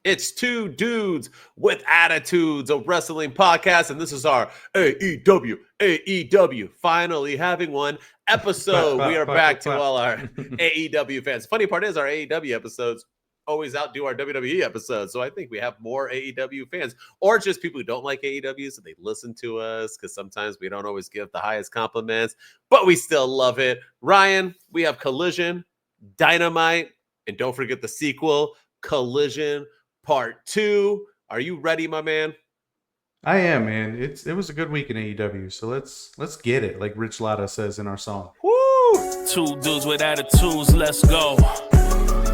It's two dudes with attitudes, a wrestling podcast, and this is our AEW finally having one episode. We are back to all our AEW fans. Funny part is our AEW episodes always outdo our WWE episodes, so I think we have more AEW fans, or just people who don't like AEW, so they listen to us, because sometimes we don't always give the highest compliments, but we still love it. Ryan, we have Collision, Dynamite, and don't forget the sequel, Collision Part 2. Are you ready, my man? I am, man. It was a good week in AEW, so let's get it, like Rich Latta says in our song. Woo! Two dudes with attitudes, let's go.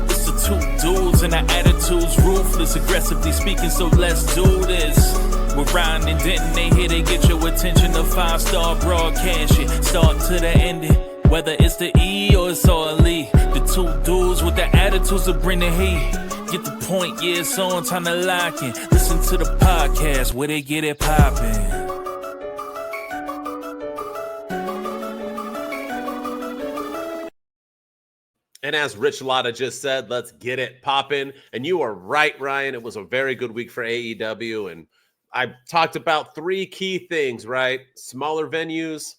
It's the two dudes and our attitudes ruthless, aggressively speaking, so let's do this. We're Ryan and Denton, they here to get your attention. The 5-star broadcast shit, start to the ending. Whether it's the E or it's all Lee, the two dudes with the attitudes that bring the heat. Get the point, yeah, it's on, time to lock in. Listen to the podcast where they get it poppin'. And as Rich Latta just said, let's get it poppin'. And you are right, Ryan. It was a very good week for AEW. And I talked about 3 key things, right? Smaller venues,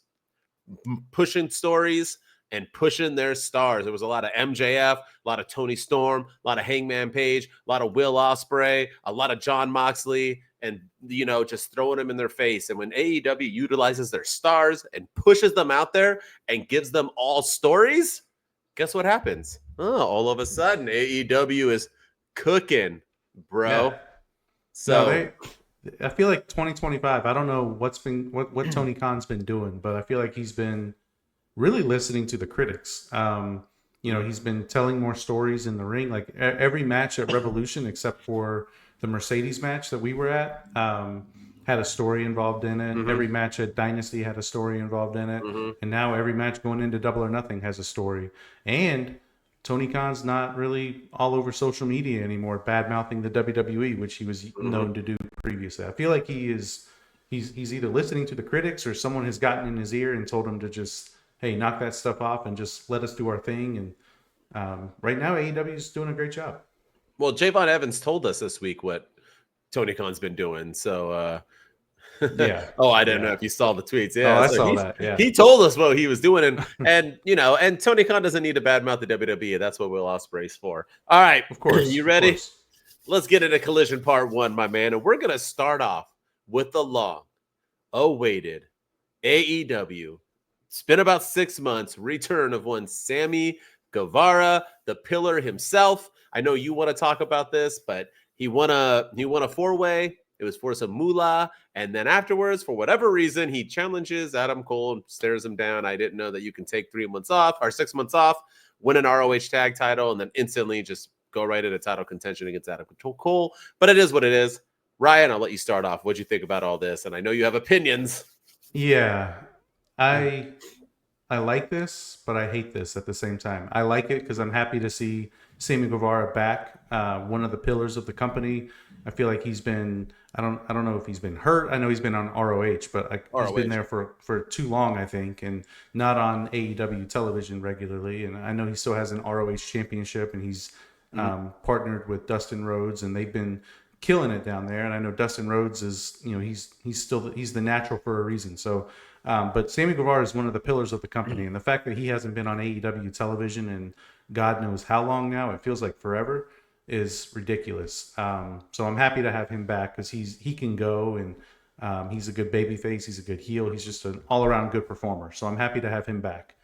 pushing stories, and pushing their stars. There was a lot of MJF, a lot of Toni Storm, a lot of Hangman Page, a lot of Will Ospreay, a lot of Jon Moxley, and, you know, just throwing them in their face. And when AEW utilizes their stars and pushes them out there and gives them all stories, guess what happens? Oh, all of a sudden, AEW is cooking, bro. Yeah. So I feel like 2025, I don't know what Tony Khan's been doing, but I feel like he's been really listening to the critics. He's been telling more stories in the ring. Like every match at Revolution, except for the Mercedes match that we were at, had a story involved in it. Mm-hmm. Every match at Dynasty had a story involved in it. Mm-hmm. And now every match going into Double or Nothing has a story. And Tony Khan's not really all over social media anymore, bad-mouthing the WWE, which he was known to do previously. I feel like he's either listening to the critics or someone has gotten in his ear and told him to just, hey, knock that stuff off and just let us do our thing. And right now, AEW is doing a great job. Well, Javon Evans told us this week what Tony Khan's been doing. So, yeah. Oh, I didn't know if you saw the tweets. Yeah, I saw that. Yeah. He told us what he was doing, and and Tony Khan doesn't need to badmouth the WWE. That's what Will Ospreay's for. All right, of course. You ready? Let's get into Collision Part 1, my man, and we're gonna start off with the long-awaited AEW. It's been about 6 months. Return of one Sammy Guevara, the Pillar himself. I know you want to talk about this, but he won a 4-way. It was for some moolah, and then afterwards, for whatever reason, he challenges Adam Cole and stares him down. I didn't know that you can take 3 months off or 6 months off, win an ROH tag title, and then instantly just go right into title contention against Adam Cole. But it is what it is. Ryan, I'll let you start off. What'd you think about all this? And I know you have opinions. Yeah, I like this, but I hate this at the same time. I like it because I'm happy to see Sammy Guevara back, one of the pillars of the company. I feel like he's been, I don't know if he's been hurt. I know he's been on ROH, but he's been there for too long, I think, and not on AEW television regularly. And I know he still has an ROH championship, and he's partnered with Dustin Rhodes, and they've been killing it down there. And I know Dustin Rhodes is, he's the natural for a reason. So, but Sammy Guevara is one of the pillars of the company, and the fact that he hasn't been on AEW television in God knows how long now, it feels like forever, is ridiculous. So I'm happy to have him back because he can go, and he's a good babyface. He's a good heel. He's just an all-around good performer. So I'm happy to have him back.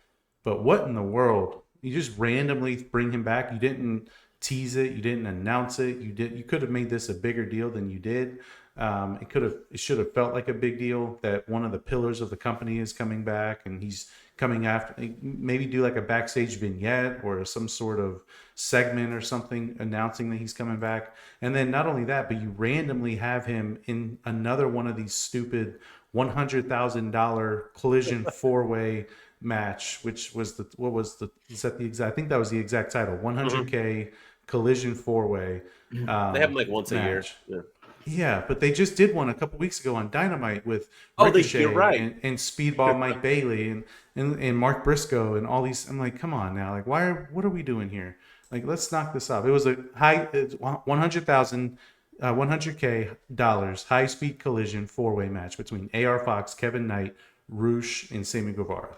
But what in the world? You just randomly bring him back. You didn't tease it. You didn't announce it. You could have made this a bigger deal than you did. It should have felt like a big deal that one of the pillars of the company is coming back, and he's coming after. Maybe do like a backstage vignette or some sort of segment or something announcing that he's coming back. And then not only that, but you randomly have him in another one of these stupid $100,000 Collision 4-way match, which was I think that was the exact title, 100K Collision 4-way. They have them like once match. A year. Yeah, but they just did one a couple weeks ago on Dynamite with Ricochet and Speedball Mike Bailey and Mark Briscoe and all these. I'm like, come on now, like what are we doing here? Like, let's knock this off. It was a high, it's $100K high speed collision 4-way match between AR Fox, Kevin Knight, Roosh, and Sammy Guevara.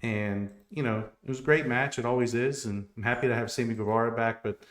And you know, it was a great match. It always is, and I'm happy to have Sammy Guevara back. But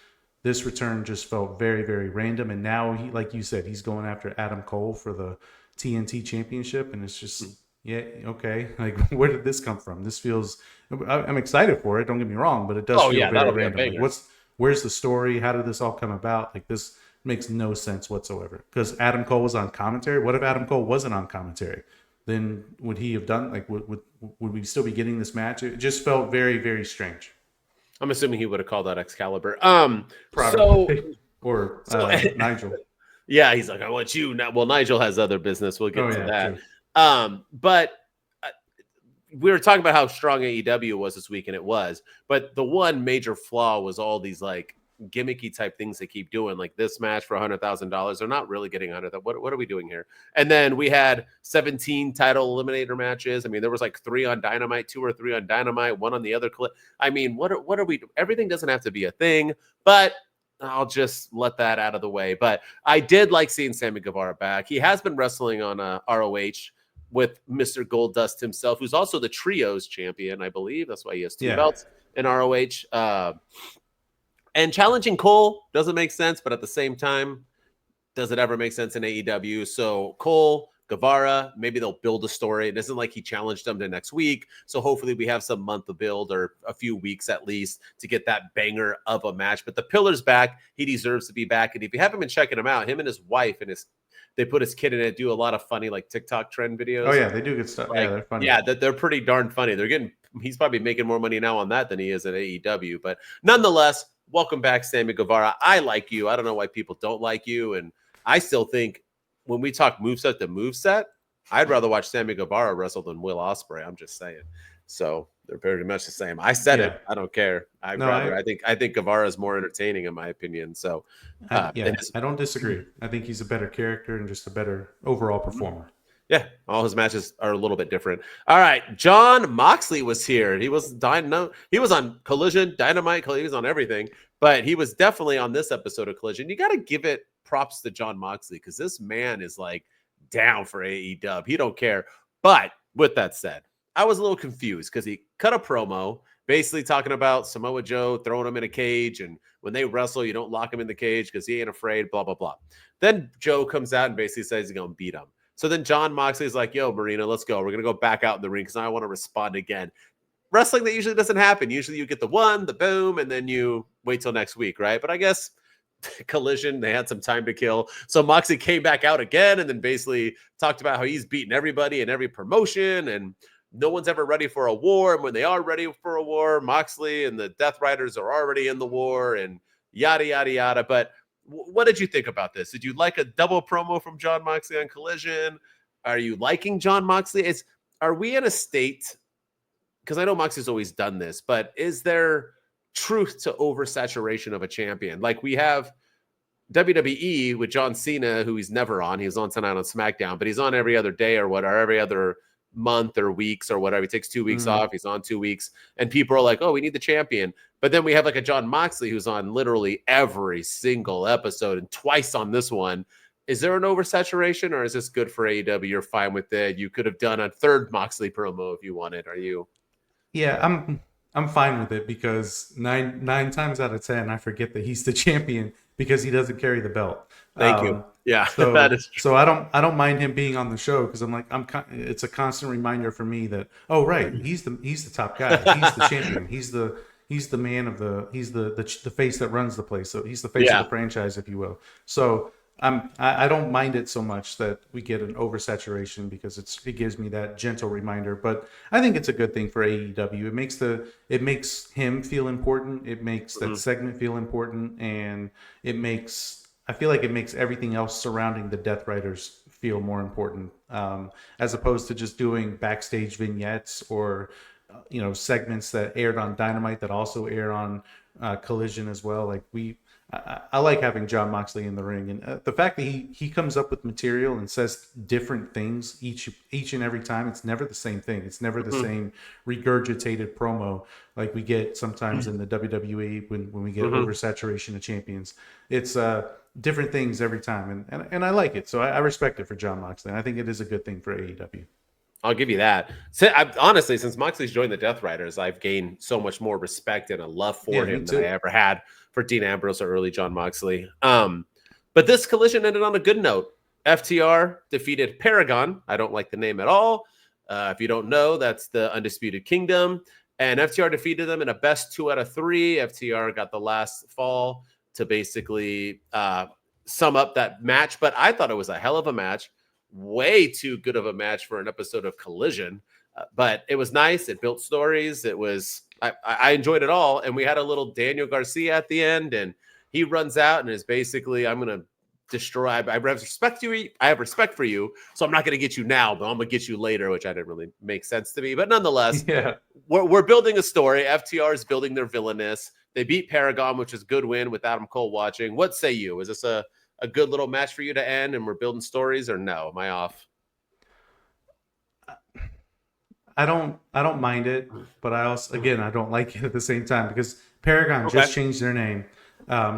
this return just felt very, very random. And now he, like you said, he's going after Adam Cole for the TNT Championship, and it's just yeah, okay. Like, where did this come from? This feels. I'm excited for it. Don't get me wrong, but it does feel very random. Like, where's the story? How did this all come about? Like, this makes no sense whatsoever. Because Adam Cole was on commentary. What if Adam Cole wasn't on commentary? Then would he have done, like, would we still be getting this match? It just felt very, very strange. I'm assuming he would have called out Excalibur. Probably. Or Nigel. Yeah, he's like, I want you now. Well, Nigel has other business. We'll get to that. True. But we were talking about how strong AEW was this week, and it was. But the one major flaw was all these like gimmicky type things they keep doing, like this match for $100,000. They're not really getting $100,000. What are we doing here? And then we had 17 title eliminator matches. I mean, there was like 3 on Dynamite, 2 or 3 on Dynamite, 1 on the other clip. I mean, what are we? Everything doesn't have to be a thing, but I'll just let that out of the way. But I did like seeing Sammy Guevara back. He has been wrestling on ROH with Mr. Goldust himself, who's also the Trios champion, I believe. That's why he has 2 belts in ROH. And challenging Cole doesn't make sense, but at the same time, does it ever make sense in AEW? So Cole, Guevara, maybe they'll build a story. It isn't like he challenged them to next week. So hopefully we have some month to build, or a few weeks at least, to get that banger of a match. But the Pillar's back. He deserves to be back. And if you haven't been checking him out, him and his wife and they put his kid in it, do a lot of funny like TikTok trend videos. Oh yeah, they do good stuff. Yeah, they're funny. Yeah, they're pretty darn funny. He's probably making more money now on that than he is at AEW. But nonetheless, welcome back, Sammy Guevara. I like you. I don't know why people don't like you. And I still think when we talk moveset to moveset, I'd rather watch Sammy Guevara wrestle than Will Ospreay. I'm just saying. So they're very much the same. I said it. I don't care. I think Guevara is more entertaining in my opinion. So I don't disagree. I think he's a better character and just a better overall performer. Yeah, all his matches are a little bit different. All right, Jon Moxley was here. He was on Collision, Dynamite, he was on everything, but he was definitely on this episode of Collision. You got to give it props to Jon Moxley, because this man is like down for AEW. He don't care. But with that said, I was a little confused because he cut a promo basically talking about Samoa Joe throwing him in a cage, and when they wrestle, you don't lock him in the cage because he ain't afraid, blah, blah, blah. Then Joe comes out and basically says he's going to beat him. So then Jon Moxley's like, yo, Marina, let's go. We're going to go back out in the ring because I want to respond again. Wrestling, that usually doesn't happen. Usually you get the one, the boom, and then you wait till next week, right? But I guess Collision, they had some time to kill. So Moxley came back out again and then basically talked about how he's beaten everybody in every promotion and no one's ever ready for a war. And when they are ready for a war, Moxley and the Deathriders are already in the war and yada, yada, yada. But what did you think about this? Did you like a double promo from Jon Moxley on Collision? Are you liking Jon Moxley? Are we in a state, because I know Moxley's always done this, but is there truth to oversaturation of a champion? Like we have WWE with John Cena, who he's never on. He was on tonight on SmackDown, but he's on every other day or whatever, every other month or weeks or whatever. He takes 2 weeks off. He's on 2 weeks. And people are like, oh, we need the champion. But then we have like a Jon Moxley who's on literally every single episode and twice on this one. Is there an oversaturation, or is this good for AEW? You're fine with it. You could have done a third Moxley promo if you wanted. Are you? Yeah, I'm fine with it, because nine times out of 10, I forget that he's the champion because he doesn't carry the belt. Thank you. Yeah, so, that is true. So I don't mind him being on the show, because I'm like, it's a constant reminder for me that, oh right, he's the top guy. He's the champion. He's the man of he's the face that runs the place. So he's the face of the franchise, if you will. So I don't mind it so much that we get an oversaturation, because it gives me that gentle reminder. But I think it's a good thing for AEW. It makes him feel important. It makes that segment feel important, and I feel like it makes everything else surrounding the Deathriders feel more important, as opposed to just doing backstage vignettes or segments that aired on Dynamite that also air on Collision as well. Like I like having John Moxley in the ring, and the fact that he comes up with material and says different things each and every time. It's never the same thing. It's never the same regurgitated promo like we get sometimes in the WWE when we get oversaturation of champions. It's different things every time, and I like it. So I respect it for John Moxley. And I think it is a good thing for AEW. I'll give you that. Honestly, since Moxley's joined the Deathriders, I've gained so much more respect and a love for him than I ever had for Dean Ambrose or early John Moxley. But this collision ended on a good note. FTR defeated Paragon. I don't like the name at all. If you don't know, that's the Undisputed Kingdom. And FTR defeated them in a best 2 out of 3. FTR got the last fall to basically sum up that match. But I thought it was a hell of a match. Way too good of a match for an episode of Collision. But it was nice. It built stories. It was... I enjoyed it all. And we had a little Daniel Garcia at the end, and he runs out and is basically, I'm going to destroy. I have respect for you. So I'm not going to get you now, but I'm going to get you later, which I didn't really make sense to me. But nonetheless, we're building a story. FTR is building their villainous. They beat Paragon, which is a good win with Adam Cole watching. What say you? Is this a good little match for you to end and we're building stories, or no? Am I off? I don't mind it, but I also, again, I don't like it at the same time because Paragon just changed their name.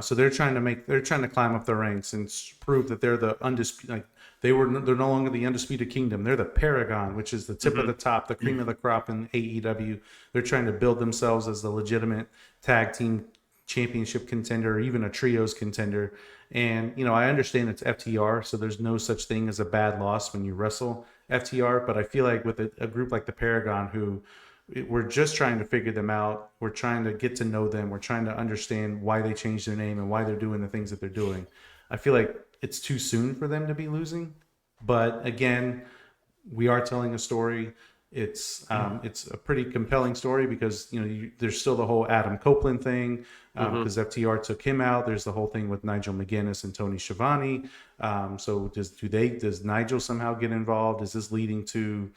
So they're trying to climb up the ranks and prove that they're the undisputed, like they're no longer the Undisputed Kingdom. They're the Paragon, which is the tip of the top, the cream of the crop in AEW. They're trying to build themselves as the legitimate tag team championship contender, or even a trios contender. And, I understand it's FTR, so there's no such thing as a bad loss when you wrestle FTR, but I feel like with a group like the Paragon, who we're just trying to figure them out, we're trying to get to know them, we're trying to understand why they changed their name and why they're doing the things that they're doing. I feel like it's too soon for them to be losing, but again, we are telling a story. It's a pretty compelling story because there's still the whole Adam Copeland thing because FTR took him out. There's the whole thing with Nigel McGuinness and Tony Schiavone. So does Nigel somehow get involved? Is this leading to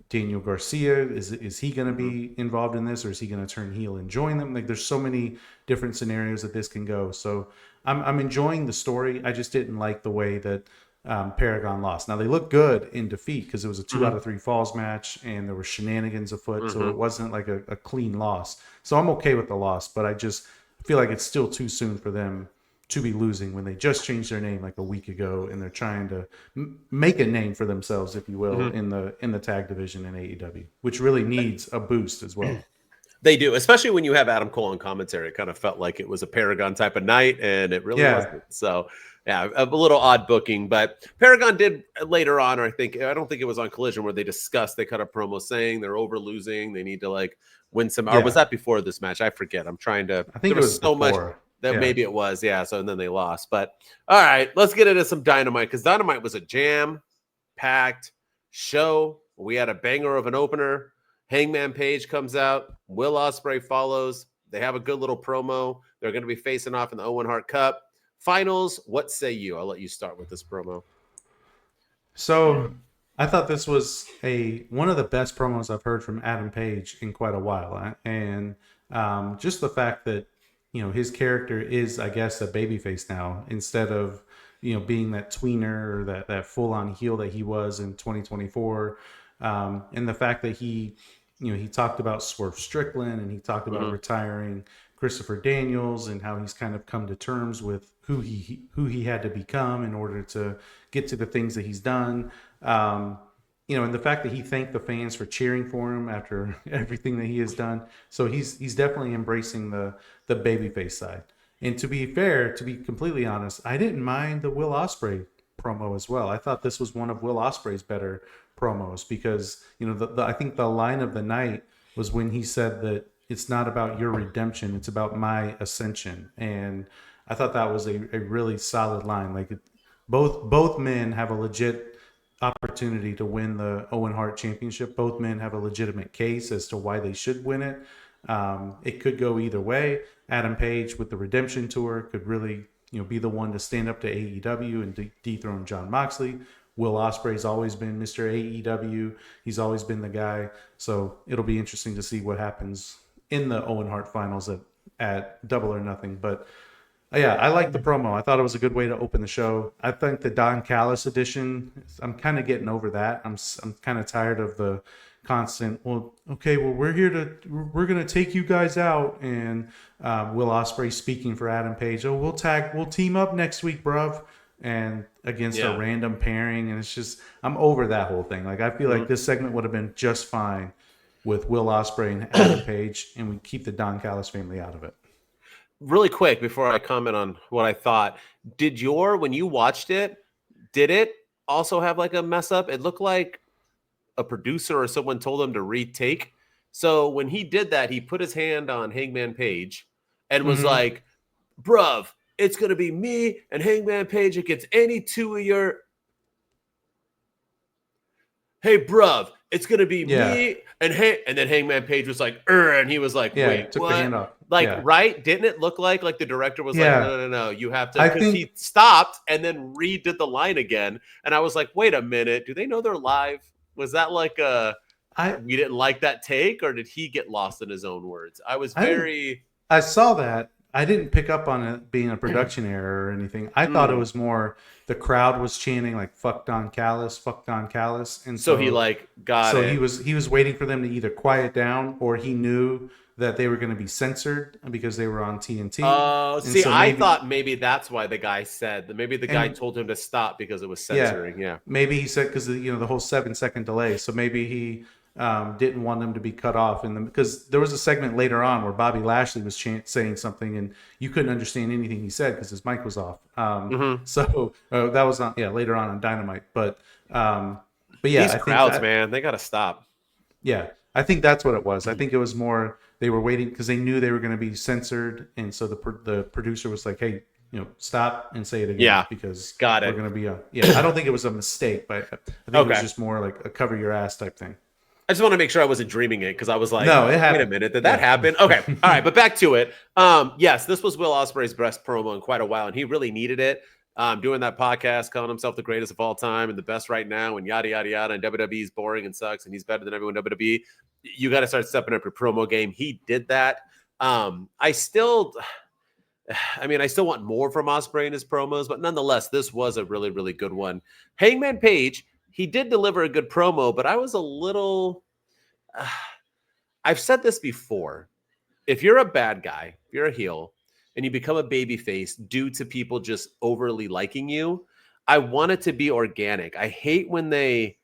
Daniel Garcia? Is he going to be involved in this, or is he going to turn heel and join them? Like, there's so many different scenarios that this can go. So I'm enjoying the story. I just didn't like the way that Paragon lost. Now they look good in defeat because it was a 2 out of 3 falls match and there were shenanigans afoot, so it wasn't like a clean loss. So I'm okay with the loss, but I just feel like it's still too soon for them to be losing when they just changed their name like a week ago and they're trying to make a name for themselves, if you will, in the tag division in AEW, which really needs a boost as well. They do, especially when you have Adam Cole on commentary. It kind of felt like it was a Paragon type of night, and it really wasn't. So, yeah, a little odd booking. But Paragon did later on, or I don't think it was on Collision, where they cut a promo saying they're over losing. They need to win some. Or was that before this match? I forget. I'm trying to. I think it was so much that maybe it was. Yeah. So and then they lost. But all right, let's get into some Dynamite, because Dynamite was a jam-packed show. We had a banger of an opener. Hangman Page comes out. Will Ospreay follows. They have a good little promo. They're going to be facing off in the Owen Hart Cup Finals. What say you? I'll let you start with this promo. So I thought this was one of the best promos I've heard from Adam Page in quite a while. And just the fact that, his character is, I guess, a babyface now instead of, being that tweener or that full-on heel that he was in 2024. And the fact that he talked about Swerve Strickland and he talked about retiring Christopher Daniels and how he's kind of come to terms with who he had to become in order to get to the things that he's done. And the fact that he thanked the fans for cheering for him after everything that he has done. So he's definitely embracing the babyface side. And to be fair, to be completely honest, I didn't mind the Will Ospreay promo as well. I thought this was one of Will Ospreay's better promos because I think the line of the night was when he said that it's not about your redemption, it's about my ascension. And I thought that was a really solid line. Like, both men have a legit opportunity to win the Owen Hart Championship. Both men have a legitimate case as to why they should win it. It could go either way. Adam Page with the Redemption Tour could really be the one to stand up to AEW and dethrone John Moxley. Will Ospreay's always been Mr. AEW. He's always been the guy. So it'll be interesting to see what happens in the Owen Hart Finals at Double or Nothing. But Yeah, I like the promo. I thought it was a good way to open the show. I think the Don Callis edition, I'm kind of getting over that. I'm kind of tired of the constant, well, okay, well, we're going to take you guys out. And Will Ospreay speaking for Adam Page. Oh, we'll team up next week, bruv. And against a random pairing. And it's just, I'm over that whole thing. Like, I feel like this segment would have been just fine with Will Ospreay and Adam Page, and we keep the Don Callis family out of it. Really quick before I comment on what I thought, when you watched it, did it also have like a mess up? It looked like a producer or someone told him to retake. So when he did that, he put his hand on Hangman Page and was like, bruv, it's going to be me and Hangman Page against any two of your... Hey, bruv, it's going to be me and then Hangman Page was like, and he was like, wait, took what? The hand off. Like, right? Didn't it look like the director was like, no, you have to, because he stopped and then redid the line again. And I was like, wait a minute, do they know they're live? Was that like we didn't like that take, or did he get lost in his own words? I saw that. I didn't pick up on it being a production error or anything. I thought it was more the crowd was chanting like "fuck Don Callis, fuck Don Callis," and so he got it. So he was waiting for them to either quiet down, or he knew that they were going to be censored because they were on TNT. Oh, see, so I thought maybe that's why the guy said that. Maybe the guy told him to stop because it was censoring. Yeah, maybe he said because the whole 7-second delay. So maybe he didn't want them to be cut off, because there was a segment later on where Bobby Lashley was saying something and you couldn't understand anything he said because his mic was off. So that was later on Dynamite. But yeah, these crowds, man, they got to stop. Yeah, I think that's what it was. I think it was more they were waiting because they knew they were going to be censored, and so the producer was like, "Hey, stop and say it again." Because we're going to be I don't think it was a mistake, but I think it was just more like a cover your ass type thing. I just want to make sure I wasn't dreaming it, because I was like, no, it happened. Wait a minute, did that happen? Okay, all right, but back to it. Yes, this was Will Ospreay's best promo in quite a while, and he really needed it. Doing that podcast, calling himself the greatest of all time and the best right now, and yada yada yada, and WWE's boring and sucks, and he's better than everyone in WWE. You got to start stepping up your promo game. He did that. I still want more from Ospreay in his promos, but nonetheless, this was a really, really good one. Hangman Page, he did deliver a good promo, but I was a little... I've said this before. If you're a bad guy, if you're a heel, and you become a babyface due to people just overly liking you, I want it to be organic. I hate when they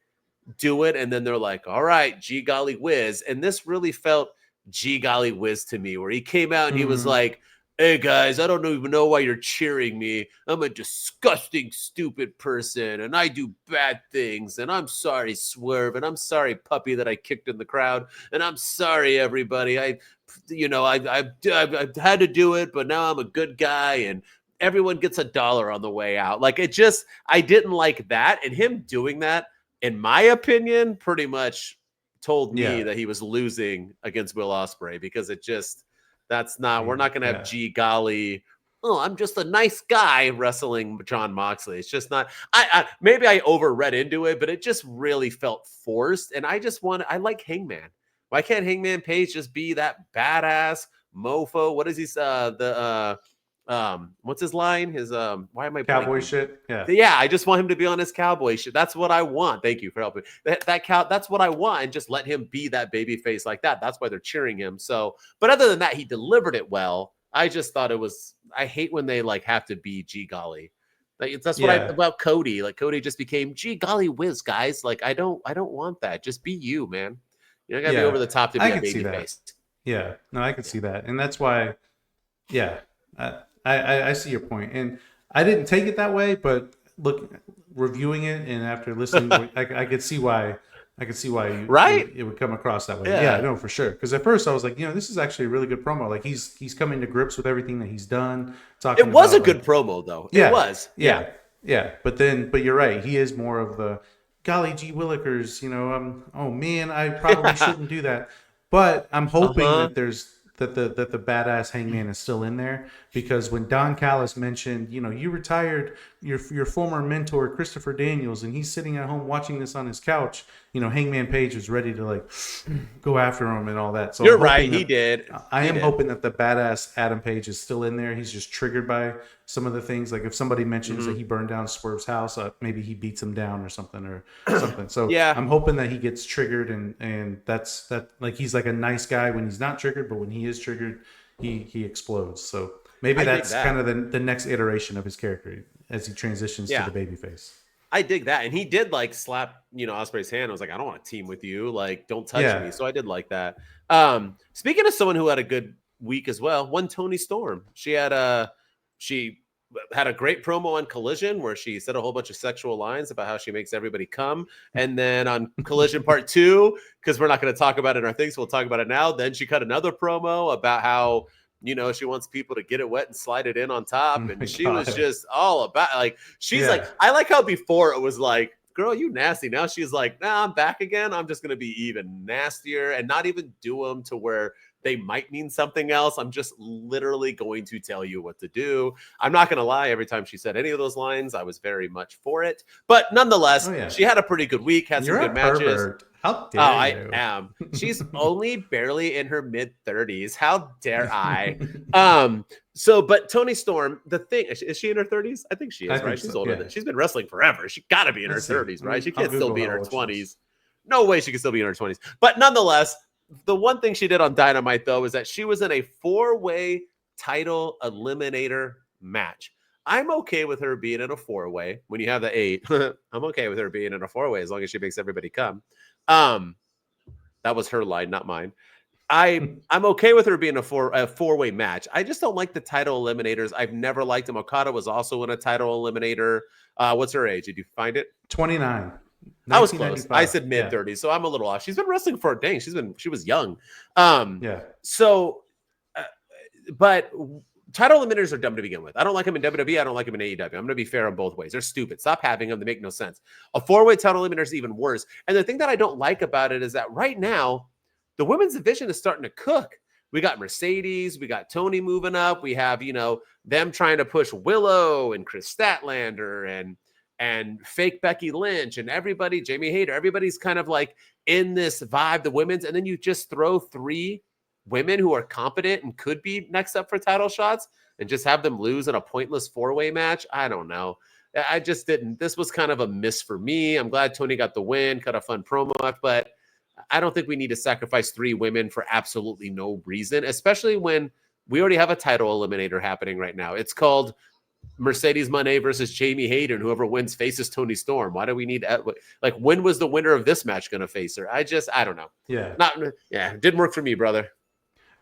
do it and then they're like, all right, gee golly whiz. And this really felt gee golly whiz to me, where he came out and he was like, hey guys, I don't even know why you're cheering me. I'm a disgusting, stupid person, and I do bad things. And I'm sorry, Swerve, and I'm sorry, Puppy, that I kicked in the crowd. And I'm sorry, everybody. I had to do it, but now I'm a good guy, and everyone gets $1 on the way out. Like, I didn't like that. And him doing that, in my opinion, pretty much told me that he was losing against Will Ospreay, because we're not going to have gee golly, oh, I'm just a nice guy wrestling Jon Moxley. It's just not, maybe I overread into it, but it just really felt forced. And I like Hangman. Why can't Hangman Page just be that badass mofo? What is he, what's his line? His, why am I cowboy blanking? shit? Yeah, I just want him to be on his cowboy shit. That's what I want. Thank you for helping. That's what I want, and just let him be that baby face like that. That's why they're cheering him. So, but other than that, he delivered it well. I just thought I hate when they have to be gee golly. That's what about Cody. Like, Cody just became gee golly whiz, guys. Like, I don't want that. Just be you, man. You don't gotta be over the top to be a baby face. Yeah, no, I can see that, and that's why. Yeah, I see your point, and I didn't take it that way, but reviewing it and after listening, I could see why. It would come across that way. Yeah, no, for sure. Because at first I was like, this is actually a really good promo. Like, he's coming to grips with everything that he's done. It was a good promo, though. Yeah, it was. Yeah. But you're right. He is more of the golly gee willikers. Oh man, I probably shouldn't do that. But I'm hoping that the badass Hangman is still in there, because when Don Callis mentioned, you retired your former mentor Christopher Daniels, and he's sitting at home watching this on his couch. Hangman Page was ready to like go after him and all that. So you're right, he did. I am hoping that the badass Adam Page is still in there. He's just triggered by some of the things. Like if somebody mentions that he burned down Swerve's house, maybe he beats him down or something. So yeah, I'm hoping that he gets triggered, and that's like he's like a nice guy when he's not triggered, but when he is triggered, he explodes. So maybe that's kind of the next iteration of his character as he transitions to the babyface. I dig that. And he did like slap, Ospreay's hand. I was like, I don't want to team with you. Like, don't touch me. So I did like that. Speaking of someone who had a good week as well, one Toni Storm. She had a great promo on Collision where she said a whole bunch of sexual lines about how she makes everybody come. And then on Collision Part 2, because we're not going to talk about it in our things, so we'll talk about it now. Then she cut another promo about how she wants people to get it wet and slide it in on top. And she was just all about like, she's like, I like how before it was like, girl, you nasty. Now she's like, nah, I'm back again. I'm just going to be even nastier and not even do them to where they might mean something else. I'm just literally going to tell you what to do. I'm not going to lie. Every time she said any of those lines, I was very much for it. But nonetheless, she had a pretty good week, had some good matches. Pervert. How dare you? I am. She's only barely in her mid-30s. How dare I? But Toni Storm, the thing, is she in her 30s? I think she is, right? She's older than she's been wrestling forever. She got to be in her 30s, right? She can't still be in her 20s. No way she can still be in her 20s. But nonetheless, the one thing she did on Dynamite, though, is that she was in a 4-way title eliminator match. I'm okay with her being in a 4-way. When you have the 8, I'm okay with her being in a 4-way as long as she makes everybody come. That was her line, not mine. I'm okay with her being a 4-way match. I just don't like the title eliminators. I've never liked them. Okada was also in a title eliminator. What's her age? Did you find it? 29. I was close. I said mid-30s, so I'm a little off. She's been wrestling for a dang. She was young. So, but title eliminators are dumb to begin with. I don't like them in WWE. I don't like them in AEW. I'm going to be fair on both ways. They're stupid. Stop having them. They make no sense. A 4-way title eliminator is even worse. And the thing that I don't like about it is that right now, the women's division is starting to cook. We got Mercedes. We got Toni moving up. We have, them trying to push Willow and Chris Statlander and fake Becky Lynch and everybody, Jamie Hayter. Everybody's kind of like in this vibe, the women's. And then you just throw 3 women who are competent and could be next up for title shots and just have them lose in a pointless 4-way match. I don't know. I just didn't. This was kind of a miss for me. I'm glad Toni got the win, cut a fun promo, but I don't think we need to sacrifice 3 women for absolutely no reason, especially when we already have a title eliminator happening right now. It's called Mercedes Moné versus Jamie Hayter, and whoever wins faces Toni Storm. Why do we need when was the winner of this match going to face her? I don't know. It didn't work for me, brother.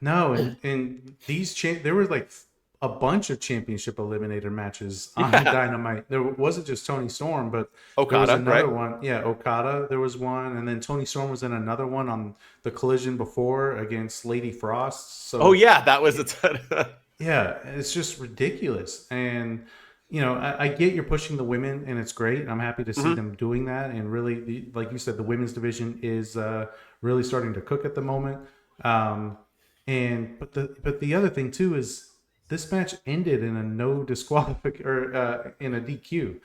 No, and these there was like a bunch of championship eliminator matches on Dynamite. There wasn't just Toni Storm, but Okada, there was another one. Yeah, Okada, there was one, and then Toni Storm was in another one on the Collision before against Lady Frost. So that was yeah, it's just ridiculous. And I get you're pushing the women, and it's great. I'm happy to see them doing that. And really, like you said, the women's division is really starting to cook at the moment. But the other thing too is this match ended in a no disqualification or in a DQ.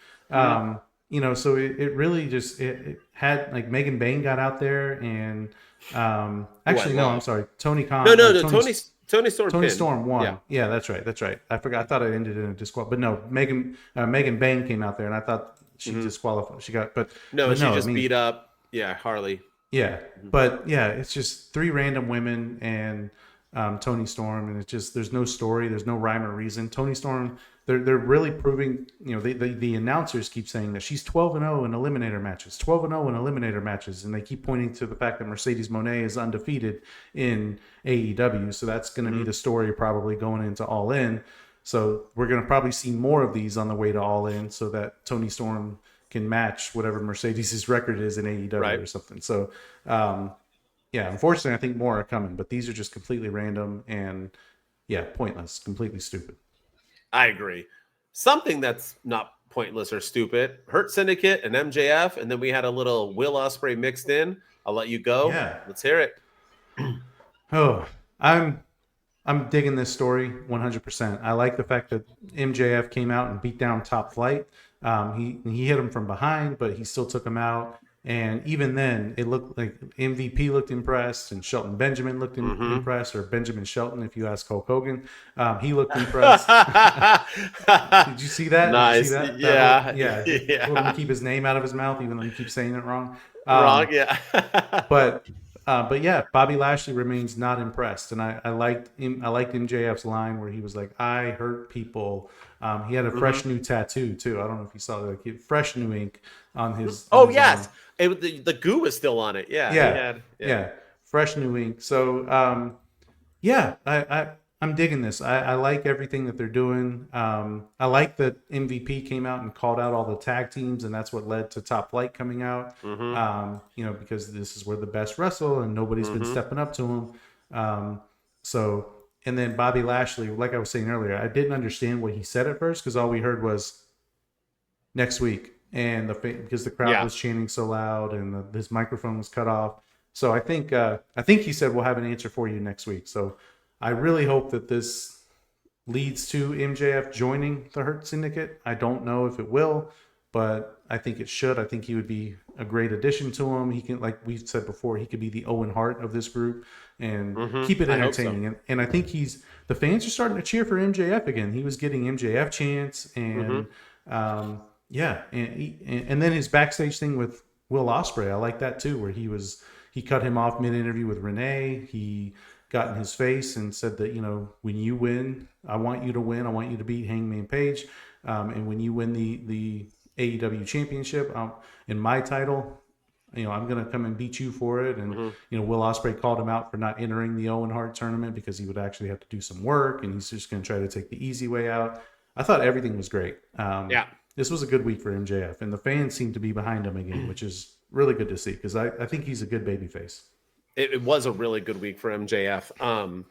So it really just it had like Megan Bain got out there and I'm sorry, Tony Khan. Toni Storm. Toni Storm won. Yeah, that's right. I forgot. I thought it ended in a disqual, but no, Megan Bain came out there, and I thought she disqualified. She got, but she beat up. Yeah, Harley. Yeah, but it's just 3 random women and Toni Storm, and it's just there's no story, there's no rhyme or reason. Toni Storm, they're really proving. The announcers keep saying that she's 12-0 in eliminator matches, 12-0 in eliminator matches, and they keep pointing to the fact that Mercedes Moné is undefeated in AEW. So that's going to be the story probably going into All In. So we're going to probably see more of these on the way to All In, so that Toni Storm can match whatever Mercedes' record is in AEW or something. So, unfortunately, I think more are coming, but these are just completely random and, pointless, completely stupid. I agree. Something that's not pointless or stupid, Hurt Syndicate and MJF, and then we had a little Will Ospreay mixed in. I'll let you go. Yeah. Let's hear it. I'm I'm digging this story 100%. I like the fact that MJF came out and beat down Top Flight. He hit him from behind, but he still took him out. And even then, it looked like MVP looked impressed, and Shelton Benjamin looked impressed, or Benjamin Shelton, if you ask Hulk Hogan. He looked impressed. Did you see that? Nice. Did you see that? Yeah. Yeah. Told him to keep his name out of his mouth, even though he keeps saying it wrong. Yeah. But yeah, Bobby Lashley remains not impressed, and I liked MJF's line where he was like, "I hurt people." He had a fresh new tattoo too. I don't know if you saw that, like, fresh new ink on his. Oh, on his yes, arm. the goo was still on it. Yeah, Yeah, fresh new ink. So yeah, I'm digging this. I like everything that they're doing. I like that MVP came out and called out all the tag teams, and that's what led to Top Flight coming out. Because this is where the best wrestle, and nobody's been stepping up to him. And then Bobby Lashley, like I was saying earlier, I didn't understand what he said at first, because all we heard was next week, and because the crowd was chanting so loud, and his microphone was cut off. So I think he said we'll have an answer for you next week. So I really hope that this leads to MJF joining the Hurt Syndicate. I don't know if it will, but I think it should. I think he would be a great addition to him. He can, like we've said before, he could be the Owen Hart of this group and keep it entertaining. And I think the fans are starting to cheer for MJF again. He was getting MJF chants, and and then his backstage thing with Will Ospreay, I like that too, where he cut him off mid-interview with Renee. He got in his face and said that, when you win, I want you to win. I want you to beat Hangman Page. And when you win the AEW championship in my title, I'm going to come and beat you for it. And, Will Ospreay called him out for not entering the Owen Hart tournament because he would actually have to do some work, and he's just going to try to take the easy way out. I thought everything was great. This was a good week for MJF, and the fans seem to be behind him again, which is really good to see, because I think he's a good babyface. It was a really good week for MJF.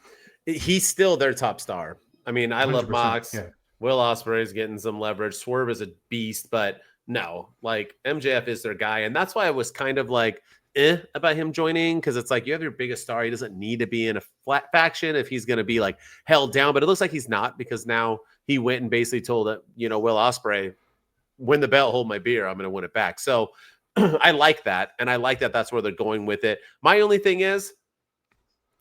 He's still their top star. I mean, I love Mox. Yeah. Will Ospreay is getting some leverage. Swerve is a beast, but no, like, MJF is their guy. And that's why I was kind of like, about him joining, because it's like, you have your biggest star. He doesn't need to be in a flat faction if he's going to be like held down, but it looks like he's not, because now he went and basically told that, Will Ospreay, win the belt, hold my beer, I'm going to win it back. So I like that. And I like that that's where they're going with it. My only thing is,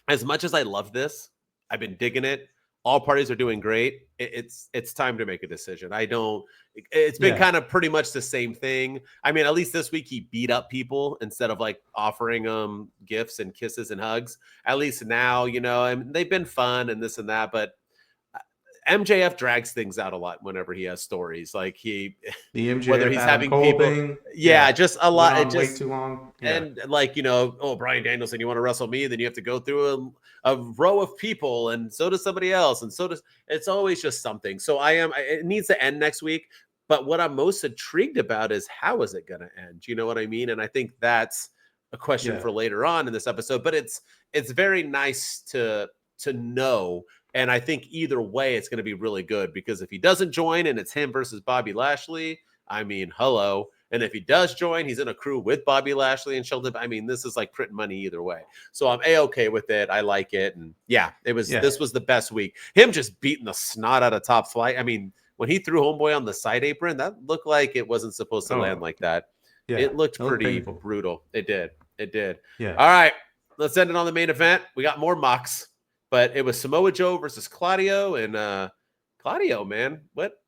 as much as I love this, I've been digging it. All parties are doing great. It's time to make a decision. It's been kind of pretty much the same thing. I mean, at least this week he beat up people instead of like offering them gifts and kisses and hugs. At least now, and they've been fun and this and that, but MJF drags things out a lot whenever he has stories. Like the MJF, whether he's having people, thing, just a lot. It just way too long. Yeah. And like, Bryan Danielson, you want to wrestle me? Then you have to go through a row of people, and so does somebody else, and so does. It's always just something. So it needs to end next week. But what I'm most intrigued about is, how is it going to end? You know what I mean? And I think that's a question for later on in this episode. But it's very nice to know. And I think either way, it's going to be really good, because if he doesn't join and it's him versus Bobby Lashley, I mean, hello. And if he does join, he's in a crew with Bobby Lashley and Sheldon. I mean, this is like printing money either way. So I'm A-okay with it. I like it. And this was the best week. Him just beating the snot out of Top Flight. I mean, when he threw Homeboy on the side apron, that looked like it wasn't supposed to land like that. Yeah, it looked pretty brutal. It did. Yeah. All right. Let's end it on the main event. We got more mocks. But it was Samoa Joe versus Claudio, and Claudio, man, what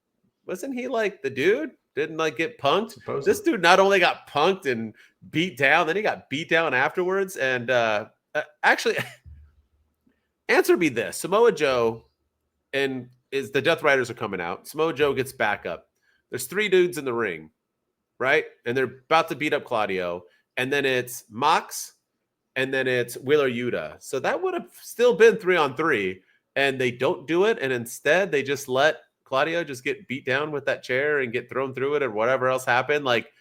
wasn't he like the dude? Didn't like get punked? Supposedly. This dude not only got punked and beat down, then he got beat down afterwards. And actually, answer me this: Samoa Joe the Deathriders are coming out. Samoa Joe gets back up. There's 3 dudes in the ring, right? And they're about to beat up Claudio, and then it's Mox. And then it's Wheeler Yuta. So that would have still been 3-on-3. And they don't do it. And instead, they just let Claudio just get beat down with that chair and get thrown through it, or whatever else happened. Like,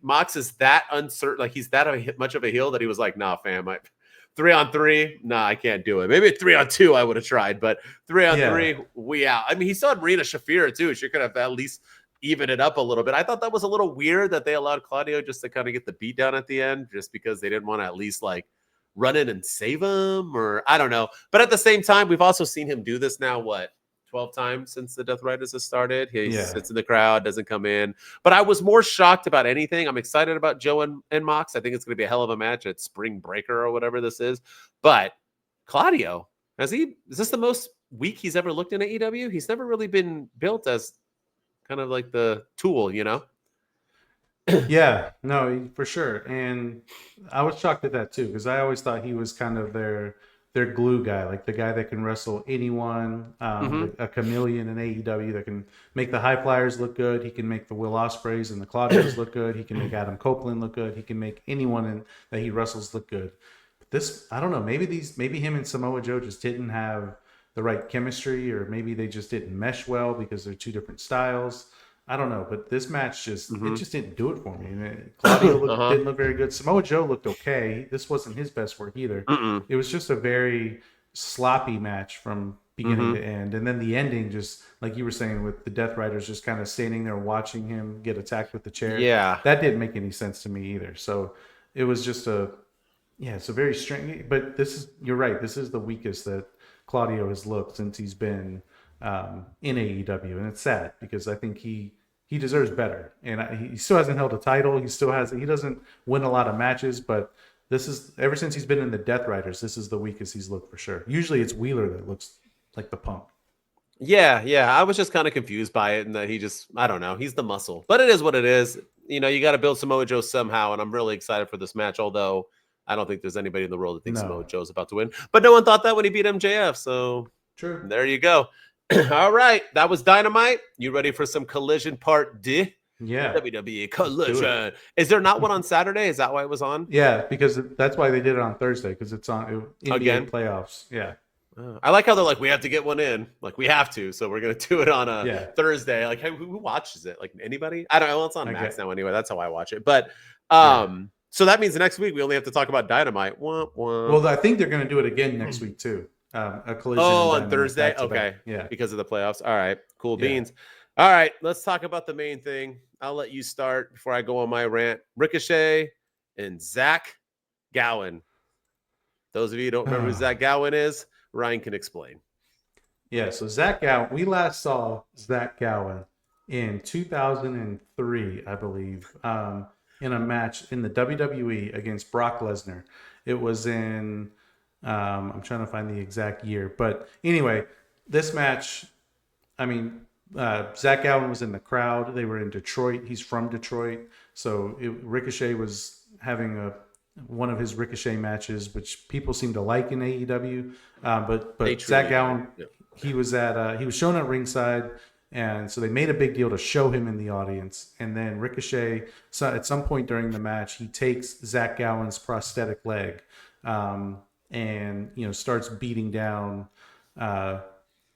Mox is that uncertain. Like, he's that much of a heel that he was like, nah, fam. 3-on-3, nah, I can't do it. Maybe 3-on-2 I would have tried. But 3-on-3, we out. I mean, he saw Marina Shafir too. She could have at least even it up a little bit. I thought that was a little weird that they allowed Claudio just to kind of get the beat down at the end, just because they didn't want to at least like run in and save him, or I don't know. But at the same time, we've also seen him do this now, 12 times since the Deathriders has started. He sits in the crowd, doesn't come in. But I was more shocked about anything. I'm excited about Joe and Mox. I think it's going to be a hell of a match at Spring Breaker or whatever this is. But Claudio, is this the most weak he's ever looked in AEW? He's never really been built as kind of like the tool, Yeah, no, for sure. And I was shocked at that too, because I always thought he was kind of their glue guy, like the guy that can wrestle anyone, a chameleon in AEW that can make the high flyers look good. He can make the Will Ospreays and the Claudios look good. He can make Adam Copeland look good. He can make anyone that he wrestles look good. But this, I don't know, maybe him and Samoa Joe just didn't have the right chemistry, or maybe they just didn't mesh well because they're two different styles. I don't know, but this match it just didn't do it for me. Claudio didn't look very good. Samoa Joe looked okay. This wasn't his best work either. It was just a very sloppy match from beginning to end. And then the ending, just like you were saying, with the Deathriders just kind of standing there watching him get attacked with the chair. Yeah. That didn't make any sense to me either. So it was just it's a very strange, but you're right. This is the weakest that Claudio has looked since he's been in AEW. And it's sad because I think he deserves better, and he still hasn't held a title. He doesn't win a lot of matches, but this is, ever since he's been in the Deathriders, this is the weakest he's looked for sure. Usually it's Wheeler that looks like the Punk. Yeah. I was just kind of confused by it, and that I don't know. He's the muscle, but it is what it is. You got to build Samoa Joe somehow, and I'm really excited for this match, although I don't think there's anybody in the world that thinks Samoa Joe's about to win. But no one thought that when he beat MJF, so true. There you go. All right, that was Dynamite. You ready for some Collision Part D? Yeah. WWE Collision. Is there not one on Saturday? Is that why it was on? Yeah, because that's why they did it on Thursday, because it's on NBA Again? playoffs. Yeah. I like how they're like, we have to get one in. Like, we have to, so we're going to do it on a Thursday. Like, hey, who watches it? Like, anybody? I don't know. It's on Max now anyway. That's how I watch it. But so that means next week we only have to talk about Dynamite. Well, I think they're going to do it again next week, too. A Collision. On Thursday? Okay. Yeah. Because of the playoffs. All right. Cool beans. All right. Let's talk about the main thing. I'll let you start before I go on my rant. Ricochet and Zach Gowen. Those of you who don't remember who Zach Gowen is, Ryan can explain. Yeah. So Zach Gowen, we last saw Zach Gowen in 2003, I believe, in a match in the WWE against Brock Lesnar. It was in... I'm trying to find the exact year, but anyway, this match, Zach Gowen was in the crowd. They were in Detroit. He's from Detroit. So Ricochet was having one of his Ricochet matches, which people seem to like in AEW. But Zach Gowen, he was shown at ringside. And so they made a big deal to show him in the audience. And then Ricochet, so at some point during the match, he takes Zach Gowen's prosthetic leg, and starts beating down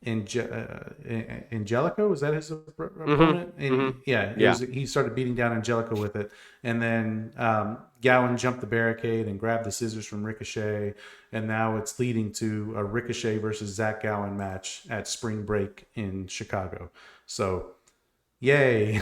Angelico. Was that his opponent? And he started beating down Angelico with it, and then Gowen jumped the barricade and grabbed the scissors from Ricochet, and now it's leading to a Ricochet versus Zach Gowen match at Spring Break in Chicago. So, yay!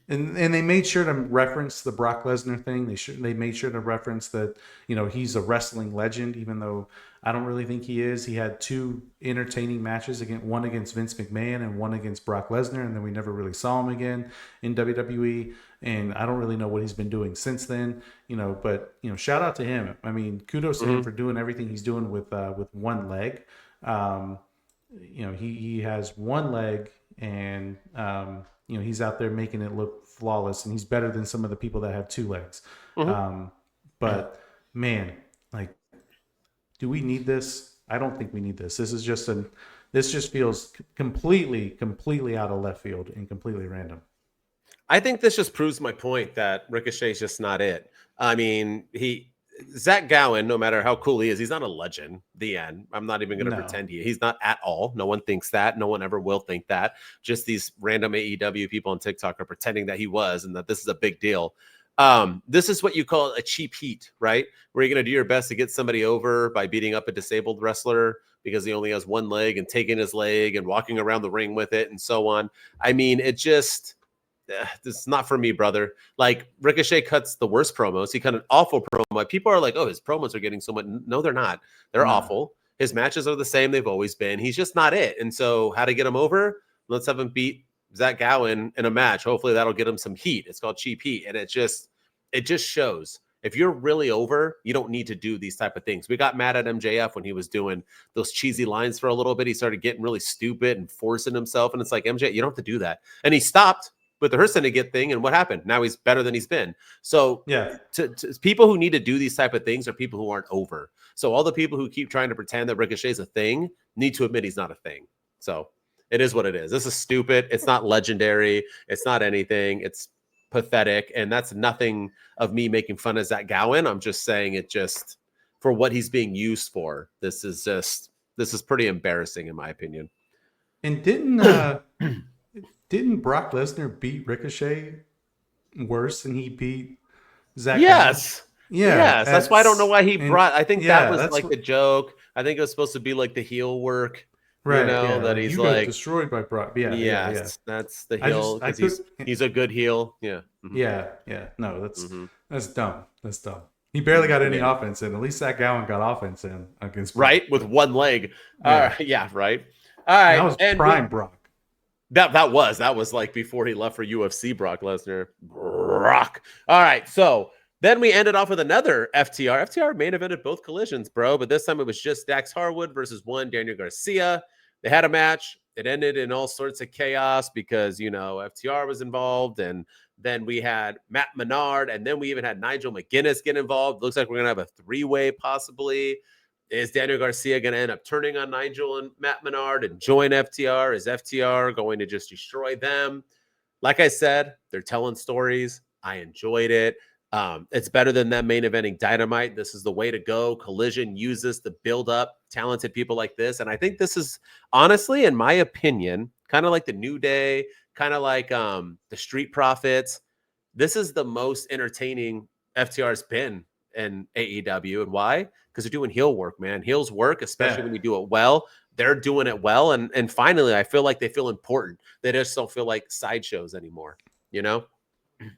And they made sure to reference the Brock Lesnar thing. They made sure to reference that he's a wrestling legend, even though I don't really think he is. He had two entertaining matches, one against Vince McMahon and one against Brock Lesnar, and then we never really saw him again in WWE. And I don't really know what he's been doing since then. But shout out to him. Kudos to him for doing everything he's doing with one leg. He has one leg, and he's out there making it look flawless, and he's better than some of the people that have two legs. But man, do we need this? I don't think we need this. This just feels completely out of left field and completely random. I think this just proves my point that Ricochet's just not it. Zach Gowen, no matter how cool he is, he's not a legend. The end. I'm not even going to pretend he's not at all. No one thinks that. No one ever will think that. Just these random AEW people on TikTok are pretending that he was, and that this is a big deal. This is what you call a cheap heat, right? Where you're going to do your best to get somebody over by beating up a disabled wrestler because he only has one leg, and taking his leg and walking around the ring with it and so on. this is not for me, brother. Like, Ricochet cuts the worst promos. He cut an awful promo. People are like, oh, his promos are getting so much. No, they're not. They're awful. His matches are the same. They've always been. He's just not it. And so how to get him over? Let's have him beat Zach Gowen in a match. Hopefully that'll get him some heat. It's called cheap heat. And it just shows. If you're really over, you don't need to do these type of things. We got mad at MJF when he was doing those cheesy lines for a little bit. He started getting really stupid and forcing himself. And it's like, MJ, you don't have to do that. And he stopped with the Hurt Syndicate thing. And what happened? Now he's better than he's been. So to people who need to do these type of things are people who aren't over. So all the people who keep trying to pretend that Ricochet's a thing need to admit he's not a thing. So it is what it is. This is stupid. It's not legendary. It's not anything. It's pathetic, and that's nothing of me making fun of Zach Gowen. I'm just saying it just for what he's being used for. This is pretty embarrassing in my opinion. And didn't Brock Lesnar beat Ricochet worse than he beat Zach? Yes. Gowen? Yeah. Yes. That's why I don't know why he brought. I think that was like the joke. I think it was supposed to be like the heel work. Right, that he's like destroyed by Brock. Yeah. That's the heel because he's a good heel. Yeah. Yeah. No, that's dumb. That's dumb. He barely got any offense in. At least Zach Gowen got offense in against Brock. Right, with one leg. Right. All right. That was prime Brock. That was like before he left for UFC. Brock Lesnar. Brock. All right, so. Then we ended off with another FTR. FTR main evented both collisions, bro. But this time it was just Dax Harwood versus Daniel Garcia. They had a match. It ended in all sorts of chaos because, FTR was involved. And then we had Matt Menard. And then we even had Nigel McGuinness get involved. Looks like we're going to have a three-way possibly. Is Daniel Garcia going to end up turning on Nigel and Matt Menard and join FTR? Is FTR going to just destroy them? Like I said, they're telling stories. I enjoyed it. It's better than them main eventing Dynamite. This is the way to go. Collision uses to build up talented people like this. And I think this is honestly, in my opinion, kind of like the New Day, kind of like the Street Profits. This is the most entertaining FTR's been in AEW. And why? Because they're doing heel work, man. Heels work, especially when you do it well. They're doing it well. And finally, I feel like they feel important. They just don't feel like sideshows anymore,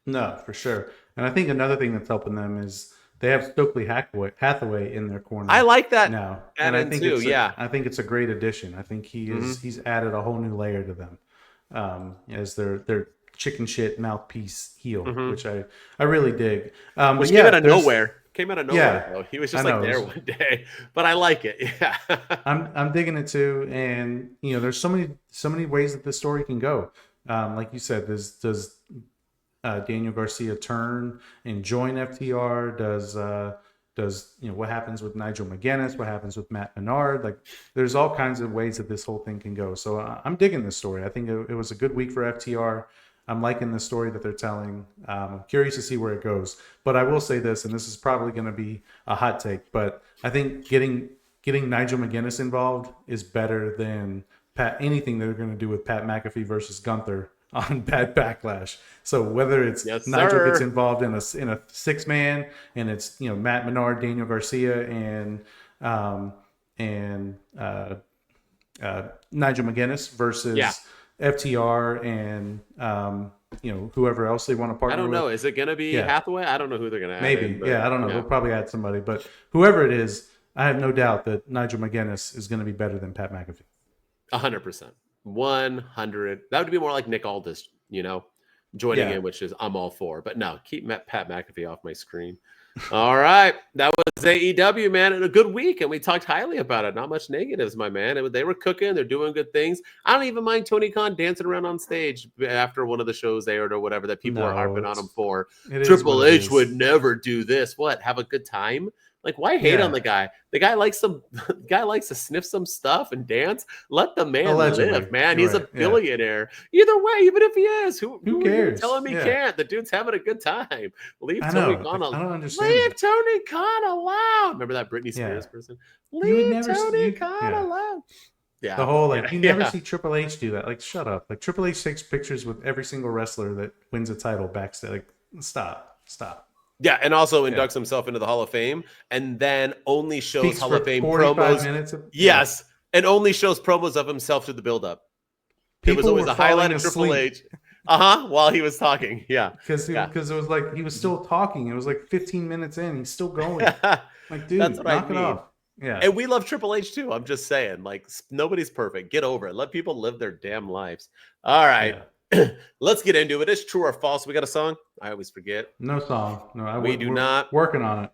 No, for sure. And I think another thing that's helping them is they have Stokely Hathaway in their corner. I like that now, and I think I think it's a great addition. I think he's added a whole new layer to them as their chicken shit mouthpiece heel, which I really dig. Which came out of nowhere. Though. He was just there one day, but I like it. Yeah, I'm digging it too. And there's so many ways that this story can go. Like you said, does Daniel Garcia turn and join FTR? Does what happens with Nigel McGuinness? What happens with Matt Menard? Like, there's all kinds of ways that this whole thing can go. So I'm digging this story. I think it was a good week for FTR. I'm liking the story that they're telling. I'm curious to see where it goes. But I will say this, and this is probably going to be a hot take, but I think getting Nigel McGuinness involved is better than anything they're going to do with Pat McAfee versus Gunther on Bad Backlash. So whether it's Nigel gets involved in a 6-man and it's Matt Menard, Daniel Garcia, and Nigel McGuinness versus FTR and whoever else they want to partner with. I don't know. Is it going to be Hathaway? I don't know who they're going to add. Maybe. I don't know. They'll probably add somebody. But whoever it is, I have no doubt that Nigel McGuinness is going to be better than Pat McAfee. 100%. 100. That would be more like Nick Aldis, joining in, which is I'm all for. But no, keep Pat McAfee off my screen. All right. That was AEW, man. And a good week. And we talked highly about it. Not much negatives, my man. They were cooking. They're doing good things. I don't even mind Tony Khan dancing around on stage after one of the shows aired or whatever that people are harping on him for. Triple H would never do this. What? Have a good time? Like, why hate on the guy? The guy likes to sniff some stuff and dance. Let the man live, man. He's a billionaire. Either way, even if he is, who cares? Tell him he can't. The dude's having a good time. Leave Tony Khan alone. I don't understand. Leave Tony Khan alone. Remember that Britney Spears person? Leave Tony Khan alone. Yeah. The whole you never see Triple H do that. Like, shut up. Like, Triple H takes pictures with every single wrestler that wins a title backstage. Like, stop. Yeah, and also inducts himself into the Hall of Fame, and then only shows Hall of Fame promos. And only shows promos of himself to the build-up. It was always a highlight of Triple H. While he was talking. Yeah. Because it was like he was still talking. It was like 15 minutes in. He's still going. Like, dude, That's what knock I it mean. off. Yeah. And we love Triple H too. I'm just saying, like, nobody's perfect. Get over it. Let people live their damn lives. All right. Yeah. Let's get into it. It's true or false. We got a song? I always forget. No song. No, we do not. Working on it.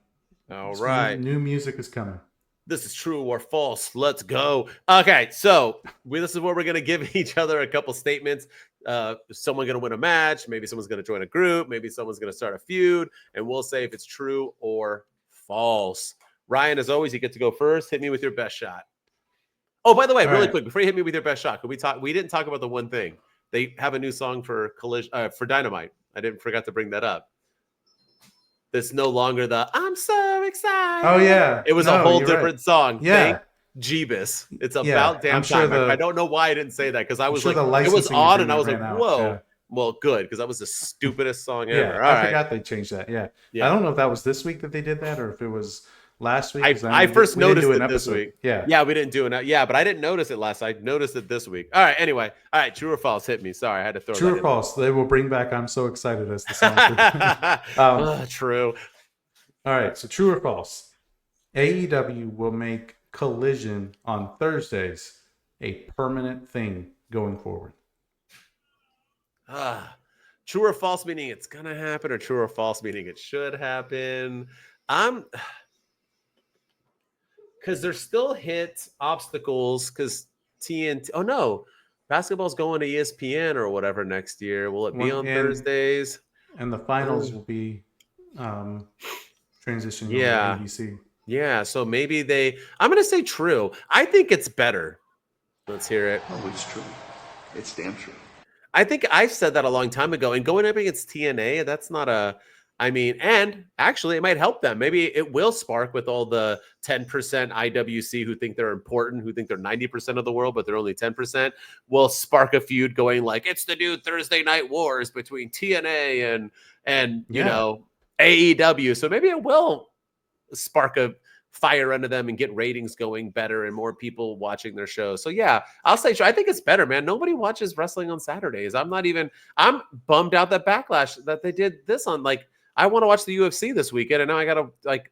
All right. New music is coming. This is true or false. Let's go. Okay, so this is where we're going to give each other a couple statements. Someone's going to win a match. Maybe someone's going to join a group. Maybe someone's going to start a feud. And we'll say if it's true or false. Ryan, as always, you get to go first. Hit me with your best shot. Oh, by the way, really quick, before you hit me with your best shot, we didn't talk about the one thing. They have a new song for Collision for Dynamite. I forgot to bring that up. It's no longer the "I'm so excited." Oh yeah, it was a whole different song. Yeah, Thank Jeebus. It's about damn sure time. I don't know why I didn't say that because I was sure like, it was odd, and I was like, "Whoa." Yeah. Well, good because that was the stupidest song ever. I forgot they changed that. Yeah, I don't know if that was this week that they did that or if it was last week. I first noticed it this week. Yeah, we didn't do it. Yeah, but I didn't notice it last. I noticed it this week. All right. Anyway, all right. True or false? Hit me. Sorry, I had to throw. True or false? They will bring back "I'm So Excited" as the song. True. All right. So true or false? AEW will make Collision on Thursdays a permanent thing going forward. True or false meaning it's gonna happen, or true or false meaning it should happen. Because there's still obstacles because TNT. Oh no, basketball's going to ESPN or whatever next year. Will it be on Thursdays? And the finals will be transitioning over to ABC. Yeah, so maybe I'm going to say true. I think it's better. Let's hear it. Oh, it's true. It's damn true. I think I've said that a long time ago. And going up against TNA, that's not and actually it might help them. Maybe it will spark with all the 10% IWC who think they're important, who think they're 90% of the world, but they're only 10%, will spark a feud going like, it's the new Thursday Night Wars between TNA and you know, AEW. So maybe it will spark a fire under them and get ratings going better and more people watching their shows. So yeah, I'll say I think it's better, man. Nobody watches wrestling on Saturdays. I'm bummed out that Backlash that they did this on. Like, I want to watch the UFC this weekend, and now I got to like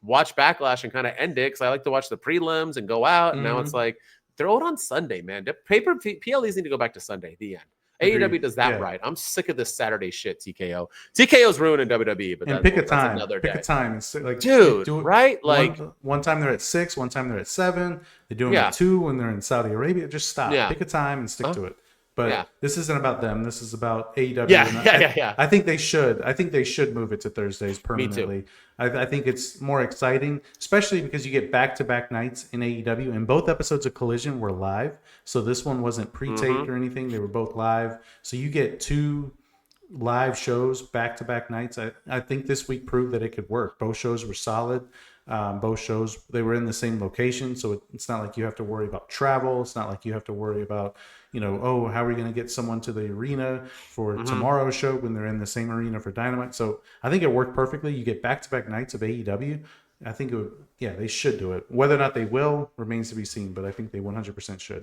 watch Backlash and kind of end it because I like to watch the prelims and go out. And now it's like throw it on Sunday, man. PLEs need to go back to Sunday. The end. Agreed. AEW does that right. I'm sick of this Saturday shit. TKO's ruining WWE, but pick a time. Pick a time. It's like, dude, right? Like one time they're at 6, one time they're at 7. They do them at 2 when they're in Saudi Arabia. Just stop. Pick a time and stick to it. But this isn't about them. This is about AEW. Yeah. I think they should. I think they should move it to Thursdays permanently. Me too. I think it's more exciting, especially because you get back-to-back nights in AEW, and both episodes of Collision were live. So this one wasn't pre-taped or anything. They were both live. So you get 2 live shows back-to-back nights. I think this week proved that it could work. Both shows were solid. Both shows, they were in the same location, so it's not like you have to worry about travel. It's not like you have to worry about, how are we going to get someone to the arena for tomorrow's show when they're in the same arena for Dynamite. So I think it worked perfectly. You get back-to-back nights of AEW. I think they should do it. Whether or not they will remains to be seen, but I think they 100% should.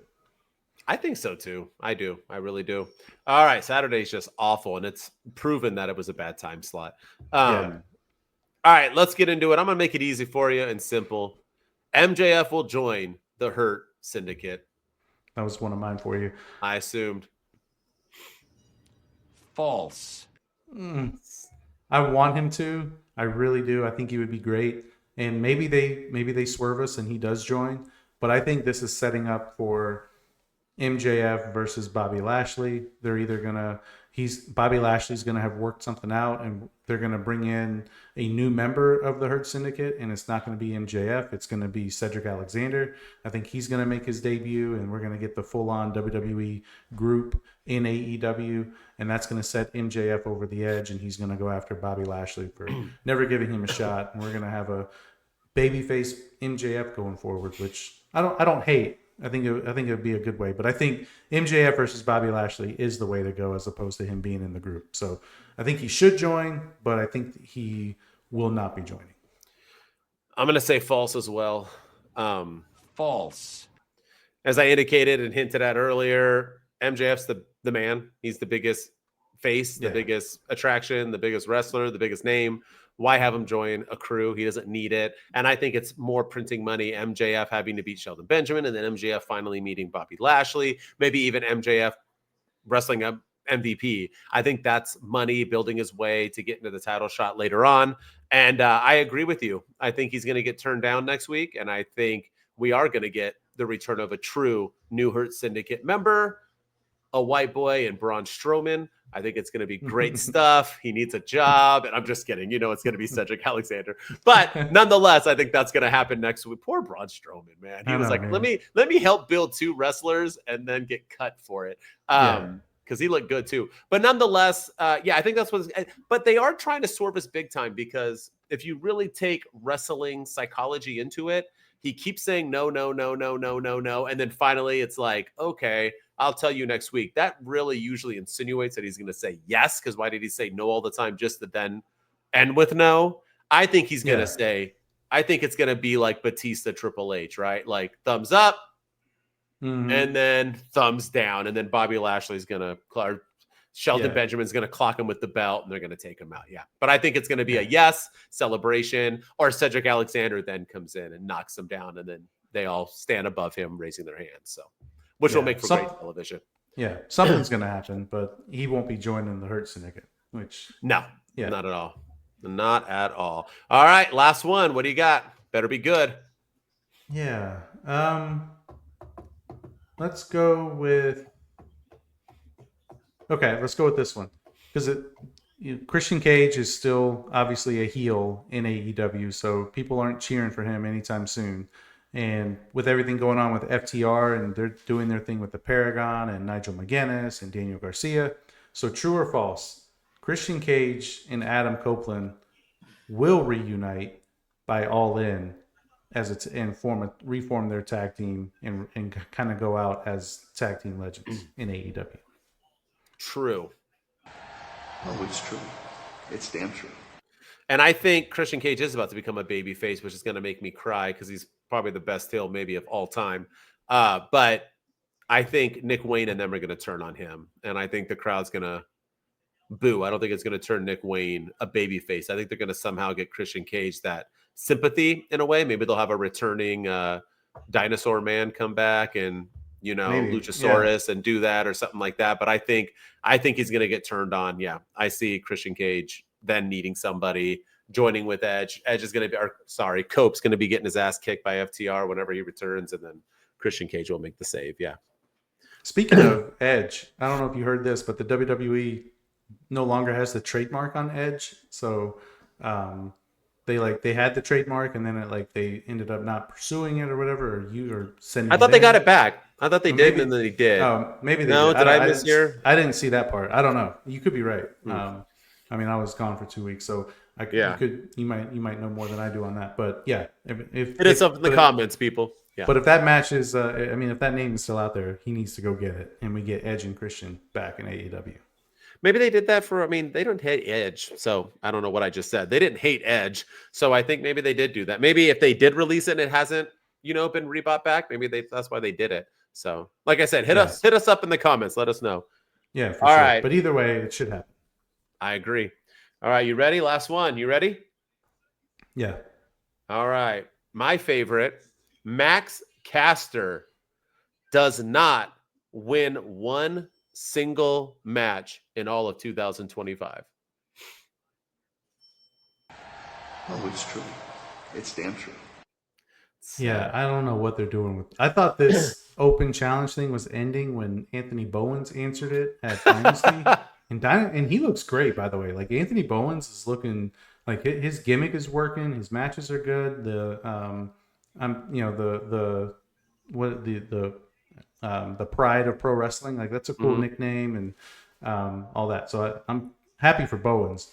I think so too. I do. I really do. All right. Saturday's just awful, and it's proven that it was a bad time slot. All right, let's get into it. I'm going to make it easy for you and simple. MJF will join the Hurt Syndicate. That was one of mine for you. I assumed. False. I want him to. I really do. I think he would be great. And maybe they swerve us and he does join. But I think this is setting up for MJF versus Bobby Lashley. They're either going to... Bobby Lashley's going to have worked something out, and they're going to bring in a new member of the Hurt Syndicate, and it's not going to be MJF. It's going to be Cedric Alexander. I think he's going to make his debut, and we're going to get the full-on WWE group in AEW, and that's going to set MJF over the edge, and he's going to go after Bobby Lashley for never giving him a shot. And we're going to have a babyface MJF going forward, which I don't hate. I think it would be a good way, but I think MJF versus Bobby Lashley is the way to go as opposed to him being in the group. So I think he should join, but I think he will not be joining. I'm going to say false as well. False. As I indicated and hinted at earlier, MJF's the man. He's the biggest face, the biggest attraction, the biggest wrestler, the biggest name. Why have him join a crew? He doesn't need it. And I think it's more printing money, MJF having to beat Shelton Benjamin, and then MJF finally meeting Bobby Lashley, maybe even MJF wrestling a MVP. I think that's money building his way to get into the title shot later on. And I agree with you. I think he's going to get turned down next week. And I think we are going to get the return of a true new Hurt Syndicate member, a white boy, and Braun Strowman. I think it's going to be great stuff. He needs a job. And I'm just kidding. You know, it's going to be Cedric Alexander. But nonetheless, I think that's going to happen next week. Poor Braun Strowman, man. He was like, man, let me help build 2 wrestlers and then get cut for it. Because he looked good too. But nonetheless, I think that's what. But they are trying to swerve us big time, because if you really take wrestling psychology into it, he keeps saying no, no, no, no, no, no, no, and then finally it's like, okay, I'll tell you next week. That really usually insinuates that he's going to say yes, because why did he say no all the time just to then end with no? I think he's going to say, I think it's going to be like Batista Triple H, right? Like thumbs up. And then thumbs down, and then Bobby Lashley's gonna, or Shelton Benjamin's gonna clock him with the belt, and they're gonna take him out. Yeah, but I think it's gonna be a yes celebration, or Cedric Alexander then comes in and knocks him down, and then they all stand above him, raising their hands. So, which will make for great television. Yeah, something's gonna happen, but he won't be joining the Hurt Syndicate. Which not at all, not at all. All right, last one. What do you got? Better be good. Yeah. Let's go with this one, because Christian Cage is still obviously a heel in AEW, so people aren't cheering for him anytime soon. And with everything going on with FTR, and they're doing their thing with the Paragon and Nigel McGuinness and Daniel Garcia. So true or false, Christian Cage and Adam Copeland will reunite by All In as it's reform their tag team and kind of go out as tag team legends in AEW. True. Oh, it's true. It's damn true. And I think Christian Cage is about to become a baby face, which is going to make me cry, because he's probably the best heel maybe of all time. But I think Nick Wayne and them are going to turn on him. And I think the crowd's going to boo. I don't think it's going to turn Nick Wayne a baby face. I think they're going to somehow get Christian Cage that sympathy in a way. Maybe they'll have a returning dinosaur man come back and, you know, maybe, Luchasaurus and do that or something like that. But I think he's going to get turned on. Yeah. I see Christian Cage then needing somebody, joining with Edge. Edge is going to be, Cope's going to be getting his ass kicked by FTR whenever he returns. And then Christian Cage will make the save. Yeah. Speaking of Edge, I don't know if you heard this, but the WWE no longer has the trademark on Edge. So, they had the trademark, and then they ended up not pursuing it or whatever, or sending. I thought they got it back. I thought they did, and then they did. Maybe they did. Did I miss your? I didn't see that part. I don't know. You could be right. I mean, I was gone for 2 weeks, so you might know more than I do on that. But yeah, if it is up in the comments, people. Yeah. But if that match is, if that name is still out there, he needs to go get it, and we get Edge and Christian back in AEW. Maybe they did that they don't hate Edge. So I don't know what I just said. They didn't hate Edge. So I think maybe they did do that. Maybe if they did release it and it hasn't, been rebought back, maybe that's why they did it. So like I said, hit us up in the comments. Let us know. Yeah, for sure. Right. But either way, it should happen. I agree. All right. You ready? Last one. You ready? Yeah. All right. My favorite, Max Caster does not win one single match in all of 2025. Oh, it's true. It's damn true. Yeah, I don't know what they're doing with. I thought this open challenge thing was ending when Anthony Bowens answered it at Dynasty, and he looks great, by the way. Like Anthony Bowens is looking like his gimmick is working. His matches are good. The pride of pro wrestling, like that's a cool nickname and all that. So I'm happy for Bowens,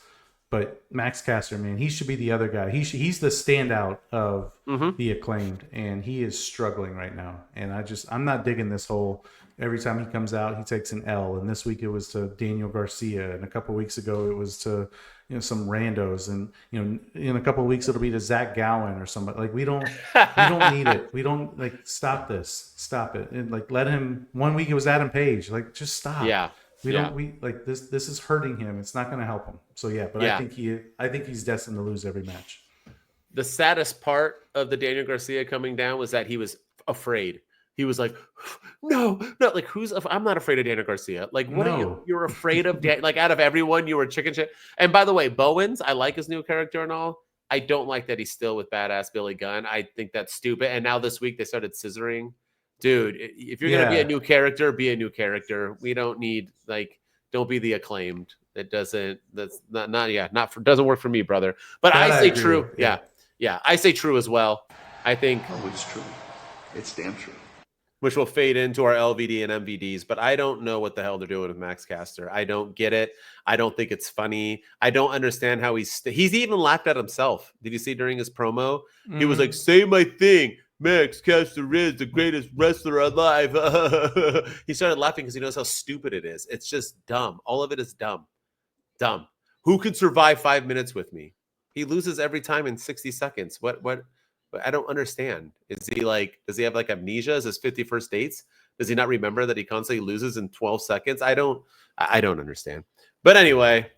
but Max Caster, man, he should be the other guy. He's the standout of the Acclaimed, and he is struggling right now. And I'm not digging this whole. Every time he comes out, he takes an L. And this week it was to Daniel Garcia, and a couple of weeks ago it was to some randos, and in a couple of weeks it'll be to Zach Gowen or somebody. Like we don't need it. We don't stop this. Stop it. And let him. 1 week it was Adam Page. Just stop. Yeah. We like this. This is hurting him. It's not going to help him. So yeah, but Yeah. I think he's destined to lose every match. The saddest part of the Daniel Garcia coming down was that he was afraid. He was like, no, like I'm not afraid of Daniel Garcia. Like, what are you? You're afraid of like out of everyone, you were chicken shit. And by the way, Bowens, I like his new character and all. I don't like that he's still with badass Billy Gunn. I think that's stupid. And now this week they started scissoring. Dude, if you're gonna be a new character, be a new character. We don't need don't be the Acclaimed. It doesn't. That's doesn't work for me, brother. But I say true. Yeah, I say true as well. I think. Oh, it's true. It's damn true. Which will fade into our LVD and MVDs, but I don't know what the hell they're doing with Max Caster. I don't get it. I don't think it's funny. I don't understand how he's even laughed at himself. Did you see during his promo? He was like, "Say my thing. Max Caster is the greatest wrestler alive." He started laughing because he knows how stupid it is. It's just dumb. All of it is dumb. Dumb. Who can survive 5 minutes with me? He loses every time in 60 seconds. What? I don't understand. Does he have like amnesia? Is his 51st dates? Does he not remember that he constantly loses in 12 seconds? I don't understand. But anyway,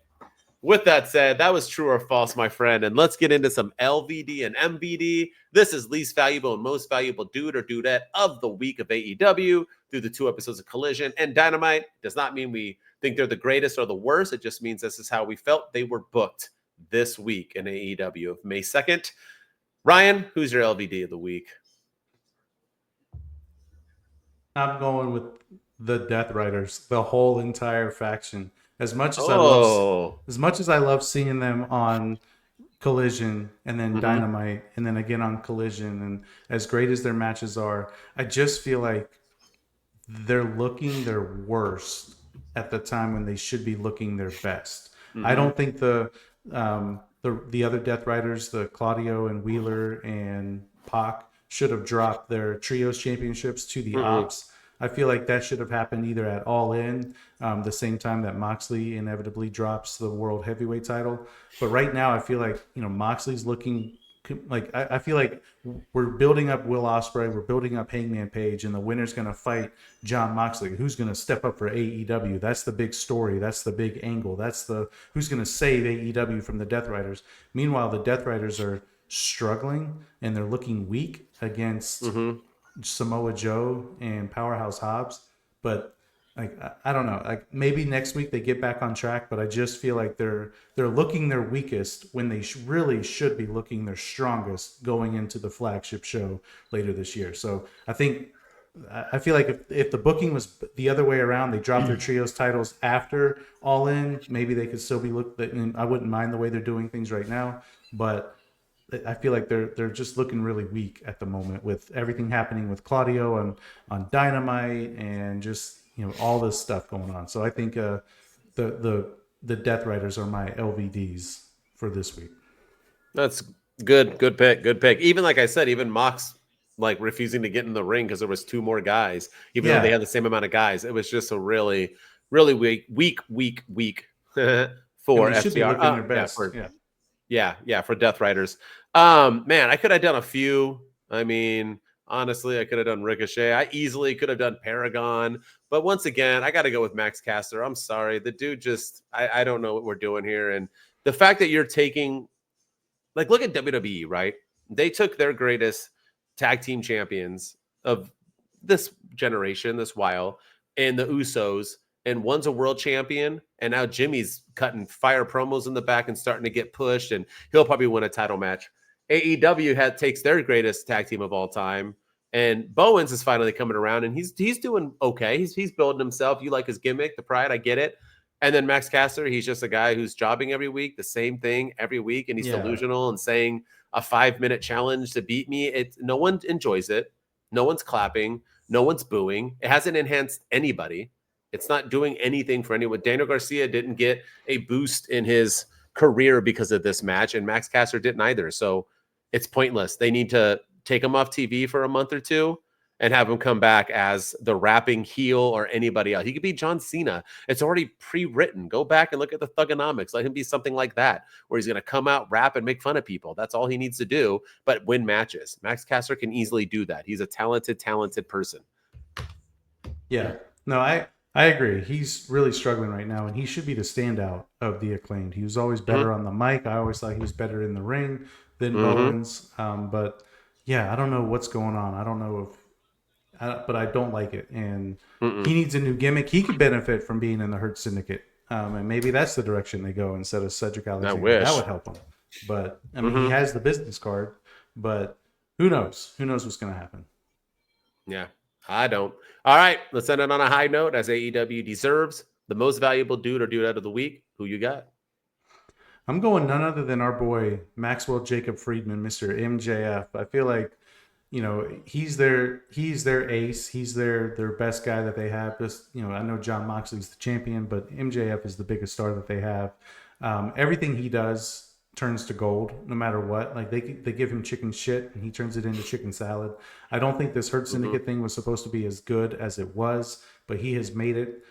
with that said, that was true or false, my friend. And let's get into some LVD and MVD. This is least valuable and most valuable dude or dudette of the week of AEW through the 2 episodes of Collision and Dynamite. Does not mean we think they're the greatest or the worst. It just means this is how we felt they were booked this week in AEW of May 2nd. Ryan, who's your LVD of the week? I'm going with the Deathriders, the whole entire faction. As much as I love seeing them on Collision and then Dynamite and then again on Collision, and as great as their matches are, I just feel like they're looking their worst at the time when they should be looking their best. I don't think the other Deathriders, the Claudio and Wheeler and Pac, should have dropped their trios championships to the Ops. I feel like that should have happened either at All In, the same time that Moxley inevitably drops the World Heavyweight title. But right now, I feel like Moxley's looking like I feel like we're building up Will Ospreay, we're building up Hangman Page, and the winner's going to fight John Moxley. Who's going to step up for AEW? That's the big story. That's the big angle. That's who's going to save AEW from the Deathriders. Meanwhile, the Deathriders are struggling and they're looking weak against Samoa Joe and Powerhouse Hobbs. But I don't know. Like maybe next week they get back on track, but I just feel like they're looking their weakest when they really should be looking their strongest going into the flagship show later this year. So I feel like if the booking was the other way around, they dropped their trios titles after All In, maybe they could still be looked. And I wouldn't mind the way they're doing things right now, but I feel like they're just looking really weak at the moment with everything happening with Claudio on Dynamite and just all this stuff going on. So I think the Deathriders are my LVDs for this week. That's good pick. Even like I said, even Mox refusing to get in the ring because there was 2 more guys, even though they had the same amount of guys. It was just a really, really weak for FTR. Their best. For Deathriders. Man, I could have done a few. I mean, honestly, I could have done Ricochet. I easily could have done Paragon. But once again, I got to go with Max Caster. I'm sorry. The dude just, I don't know what we're doing here. And the fact that you're taking, look at WWE, right? They took their greatest tag team champions of this generation, this while, and the Usos, and one's a world champion, and now Jimmy's cutting fire promos in the back and starting to get pushed, and he'll probably win a title match. AEW takes their greatest tag team of all time, and Bowens is finally coming around, and he's doing okay. He's building himself. You like his gimmick, the pride, I get it. And then Max Caster, he's just a guy who's jobbing every week, the same thing every week, and he's delusional and saying a 5-minute challenge to beat me. No one enjoys it. No one's clapping. No one's booing. It hasn't enhanced anybody. It's not doing anything for anyone. Daniel Garcia didn't get a boost in his career because of this match, and Max Caster didn't either. So it's pointless. They need to take him off TV for a month or two and have him come back as the rapping heel or anybody else. He could be John Cena. It's already pre-written. Go back and look at the Thugonomics. Let him be something like that, where he's going to come out, rap, and make fun of people. That's all he needs to do, but win matches. Max Caster can easily do that. He's a talented person. Yeah. No, I I agree. He's really struggling right now, and he should be the standout of the Acclaimed. He was always better on the mic. I always thought he was better in the ring than Bowens. But yeah, I don't know what's going on. I don't know but I don't like it. And he needs a new gimmick. He could benefit from being in the Hurt Syndicate. And maybe that's the direction they go instead of Cedric Alexander. I wish. That would help him. But I mean, he has the business card, but who knows? Who knows what's going to happen? Yeah, I don't. All right, let's end it on a high note as AEW deserves the most valuable dude or dude out of the week. Who you got? I'm going none other than our boy Maxwell Jacob Friedman, Mr. MJF. I feel like, you know, he's their ace. He's their best guy that they have. Just, you know, I know John Moxley's the champion, but MJF is the biggest star that they have. Everything he does turns to gold no matter what. Like they give him chicken shit and he turns it into chicken salad. I don't think this Hurt Syndicate thing was supposed to be as good as it was, but he has made it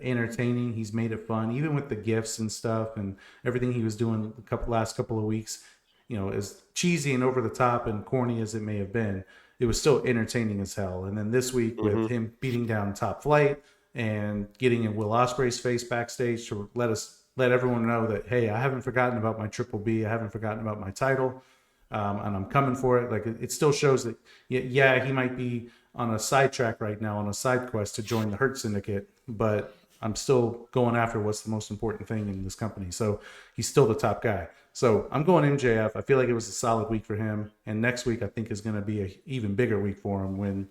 entertaining. He's made it fun, even with the gifts and stuff and everything he was doing last couple of weeks. You know, as cheesy and over the top and corny as it may have been, it was still entertaining as hell. And then this week with him beating down Top Flight and getting in Will Ospreay's face backstage to let everyone know that, hey, I haven't forgotten about my Triple B. I haven't forgotten about my title, and I'm coming for it. Like it still shows that, yeah, he might be on a sidetrack right now, on a side quest to join the Hurt Syndicate, but I'm still going after what's the most important thing in this company. So he's still the top guy. So I'm going MJF. I feel like it was a solid week for him, and next week I think is going to be an even bigger week for him when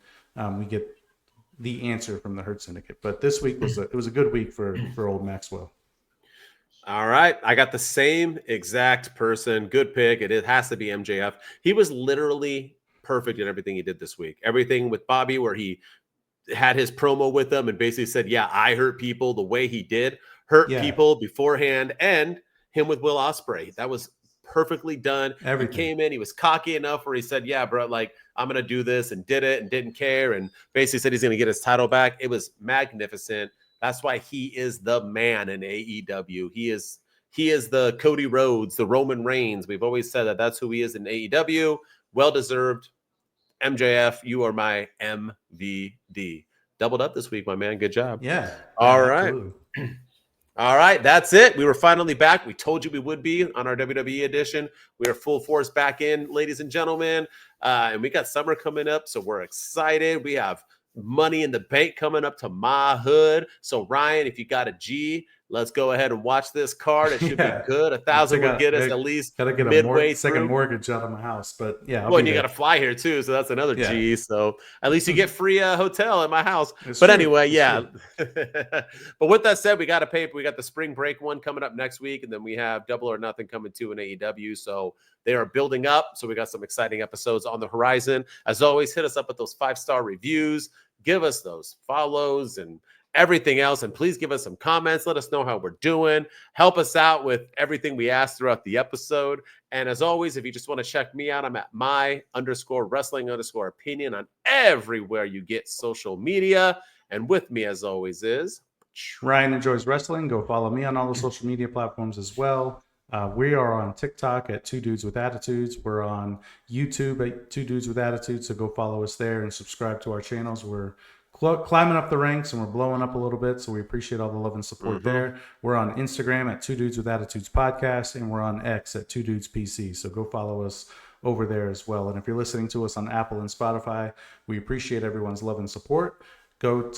we get the answer from the Hurt Syndicate. But this week was a good week for old Maxwell. All right. I got the same exact person. Good pick. It has to be MJF. He was literally perfect in everything he did this week. Everything with Bobby where he had his promo with them and basically said, yeah, I hurt people the way he did. Hurt people beforehand. And him with Will Ospreay. That was perfectly done. Everything. He came in. He was cocky enough where he said, yeah, bro, like, I'm going to do this, and did it and didn't care. And basically said he's going to get his title back. It was magnificent. That's why he is the man in AEW. He is the Cody Rhodes, the Roman Reigns. We've always said that that's who he is in AEW. Well-deserved. MJF, you are my MVD. Doubled up this week, my man. Good job. Yeah. All right. All right. That's it. We were finally back. We told you we would be on our WWE edition. We are full force back in, ladies and gentlemen. And we got summer coming up, so we're excited. We have Money in the Bank coming up to my hood. So Ryan, if you got a G, let's go ahead and watch this card. It should be good. 1,000 will get us at least gotta get midway a second mortgage out of my house. But yeah, and you got to fly here too, so that's another G. So at least you get free hotel at my house. It's but true. anyway, yeah. But with that said, we got a paper. We got the spring break one coming up next week, and then we have Double or Nothing coming to in AEW. So they are building up. So we got some exciting episodes on the horizon. As always, hit us up with those 5-star reviews. Give us those follows and everything else. And please give us some comments. Let us know how we're doing. Help us out with everything we asked throughout the episode. And as always, if you just want to check me out, I'm at my_wrestling_opinion on everywhere you get social media. And with me, as always, is Ryan Enjoys Wrestling. Go follow me on all the social media platforms as well. We are on TikTok at 2 Dudes with Attitudes. We're on YouTube at 2 Dudes with Attitudes. So go follow us there and subscribe to our channels. We're climbing up the ranks and we're blowing up a little bit. So we appreciate all the love and support there. We're on Instagram at 2 Dudes with Attitudes Podcast, and we're on X at 2 Dudes PC. So go follow us over there as well. And if you're listening to us on Apple and Spotify, we appreciate everyone's love and support. Go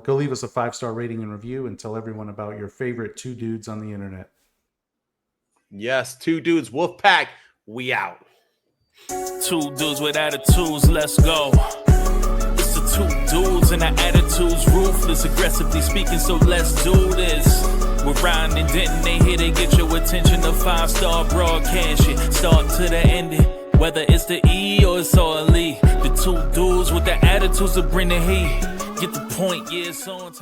leave us a 5-star rating and review and tell everyone about your favorite 2 dudes on the internet. Yes, 2 Dudes Wolfpack. We out. 2 dudes with attitudes, let's go. It's the 2 dudes and our attitudes ruthless, aggressively speaking, so let's do this. We're Ryan and Denton, they here to get your attention. A 5-star broadcast, start to the ending. Whether it's the E or it's all E. The 2 dudes with the attitudes that bring the heat. Get the point, yeah, it's on time.